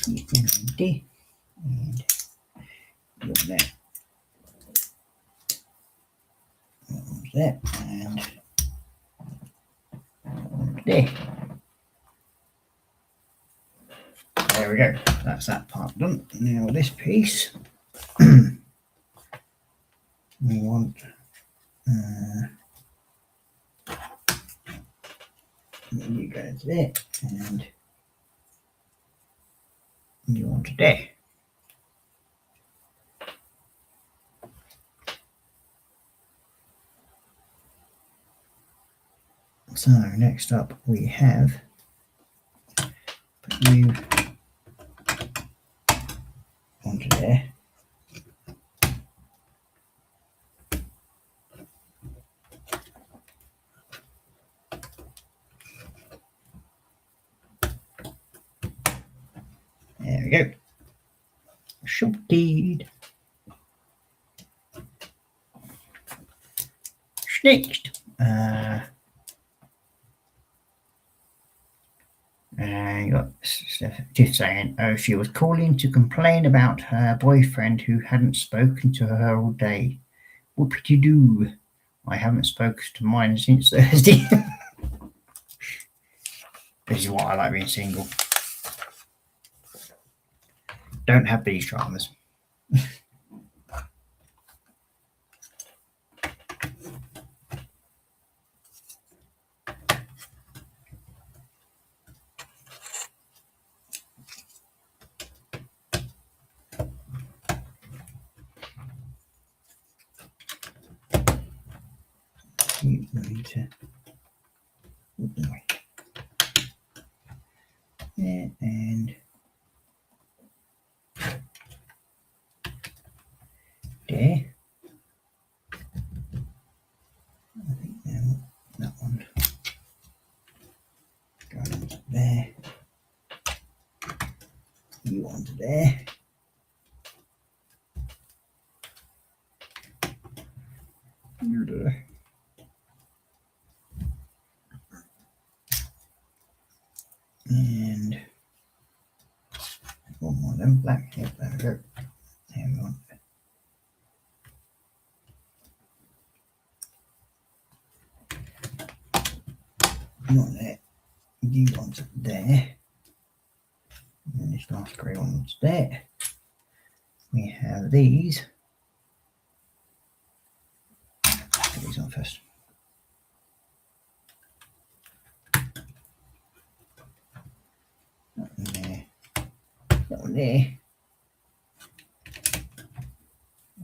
You can on there. And you on there. That one's there. And there. There we go. That's that part done. Now this piece, we want you go to there, and you want to there. So next up we have put you onto there. There we go. Sorted. Next. You got Tiff saying, oh, she was calling to complain about her boyfriend who hadn't spoken to her all day. Whoop-de-doo. I haven't spoken to mine since Thursday. This is why I like being single. Don't have these dramas. You need to there and there. I think now that one going on to there. You onto there. You're there. And one more of them black. Yep, there we go. There we go. Not there. You want it there. And this last grey one's there. We have these. Put these on first. That one there. That one there.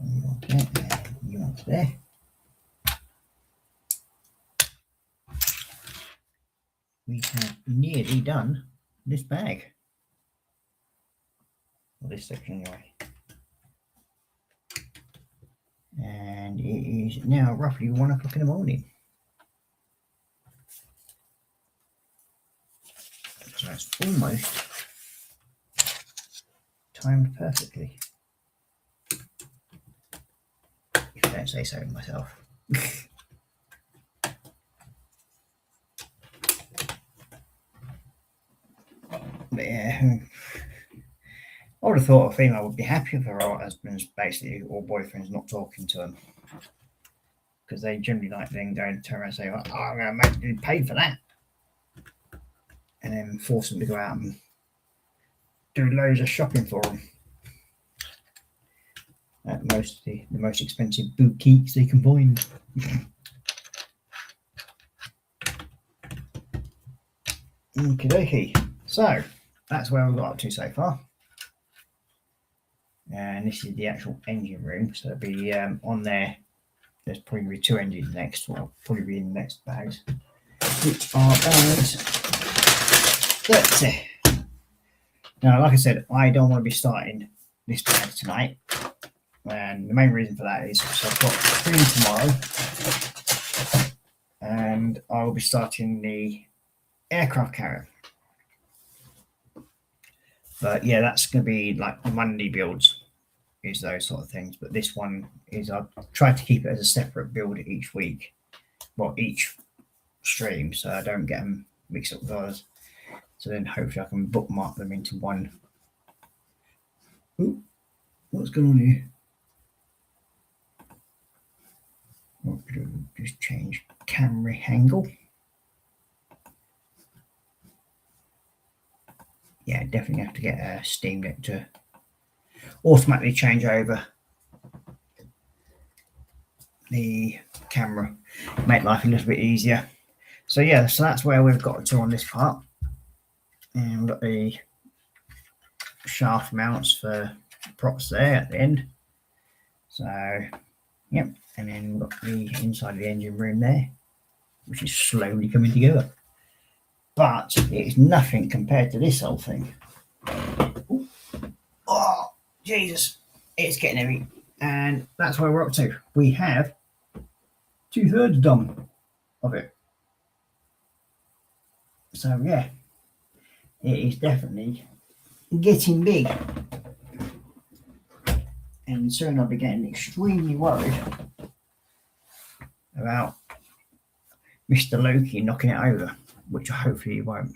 And you want that there. You want there. We have nearly done this bag. Well, this section anyway. and it is now roughly 1 o'clock in the morning. So it's almost timed perfectly, if I don't say so myself. But yeah, I would have thought a female would be happy if her husband's basically or boyfriend's not talking to them, because they generally like then going to turn around and say, "Oh, I'm going to make you pay for that," and then force them to go out and do loads of shopping for them at the most expensive boutiques they can find. Okie dokie. So that's where we've got up to so far. And this is the actual engine room. So it'll be on there. There's probably 2 engines next. Well, probably be in the next bags, which are bags 30. Now, like I said, I don't want to be starting this bag tonight. And the main reason for that is so I've got 3 tomorrow. And I will be starting the aircraft carrier. But yeah, that's going to be like the Monday builds, is those sort of things. But this one is I've tried to keep it as a separate build each week, well, each stream, so I don't get them mixed up with others. So then hopefully I can bookmark them into one. Ooh, what's going on here? Just change camera angle. Yeah, definitely have to get a Steam Deck to automatically change over the camera, make life a little bit easier. So yeah, so that's where we've got to on this part. And we've got the shaft mounts for props there at the end. So yep, and then we've got the inside of the engine room there, which is slowly coming together. But it's nothing compared to this whole thing. Ooh. Oh, Jesus, it's getting heavy. And that's where we're up to. We have 2/3 done of it. So yeah, it is definitely getting big. And soon I'll be getting extremely worried about Mr. Loki knocking it over, which hopefully he won't.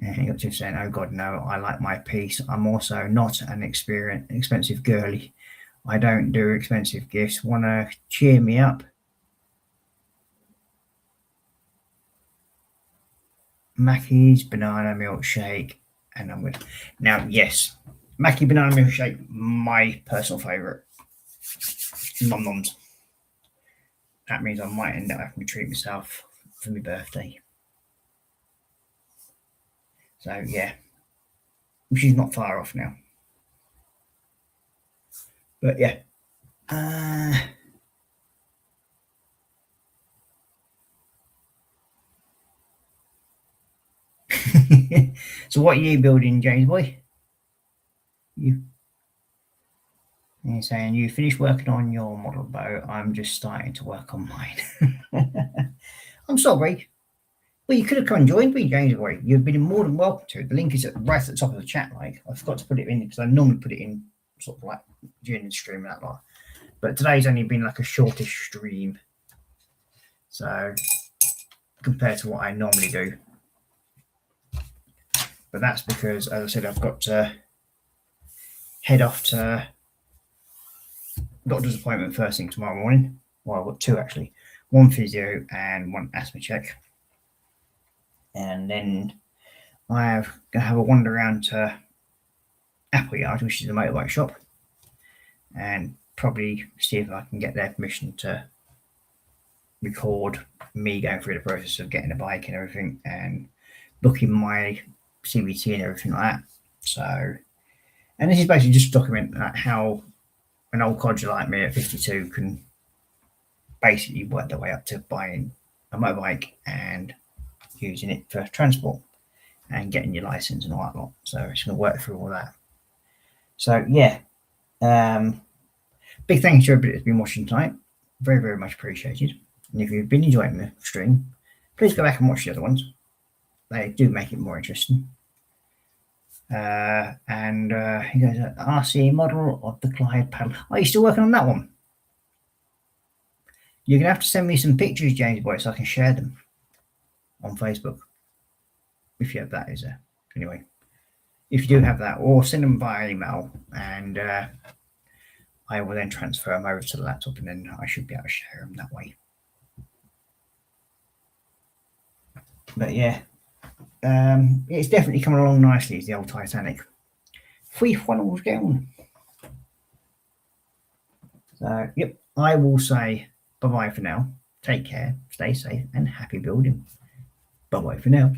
And he got to saying, "Oh God, no, I like my peace. I'm also not an expensive girly. I don't do expensive gifts. Want to cheer me up?" Mackey's banana milkshake, and I'm good. Now, yes, Mackey banana milkshake, my personal favourite. Nom noms. That means I might end up having to treat myself for my birthday. So yeah, which is not far off now. But yeah. So what are you building, James boy? You're saying you finished working on your model boat. I'm just starting to work on mine. I'm sorry. Well, you could have come and joined me, James boy. You've been more than welcome to. The link is right at the top of the chat. Like I forgot to put it in because I normally put it in sort of like during the stream and that lot. But today's only been like a shortish stream. So compared to what I normally do. But that's because, as I said, I've got to head off to doctor's appointment first thing tomorrow morning. Well, I've got 2 actually. 1 physio and 1 asthma check. And then I'm going to have a wander around to Appleyard, which is a motorbike shop, and probably see if I can get their permission to record me going through the process of getting a bike and everything and booking my CBT and everything like that. So, and this is basically just to document how an old codger like me at 52 can basically work their way up to buying a motorbike and using it for transport and getting your license and all that lot. So it's going to work through all that. So yeah, big thanks to everybody that's been watching tonight. Very, very much appreciated. And if you've been enjoying the stream, please go back and watch the other ones. They do make it more interesting. He goes, RC model of the Clyde paddle. Are you still working on that one? You're going to have to send me some pictures, James Boy, so I can share them on Facebook. If you have that, is there? Anyway, if you do have that, or send them via email, and I will then transfer them over to the laptop, and then I should be able to share them that way. But yeah, it's definitely coming along nicely, as the old Titanic. 3 funnels down. So, yep, I will say bye-bye for now. Take care, stay safe, and happy building. Bye-bye for now.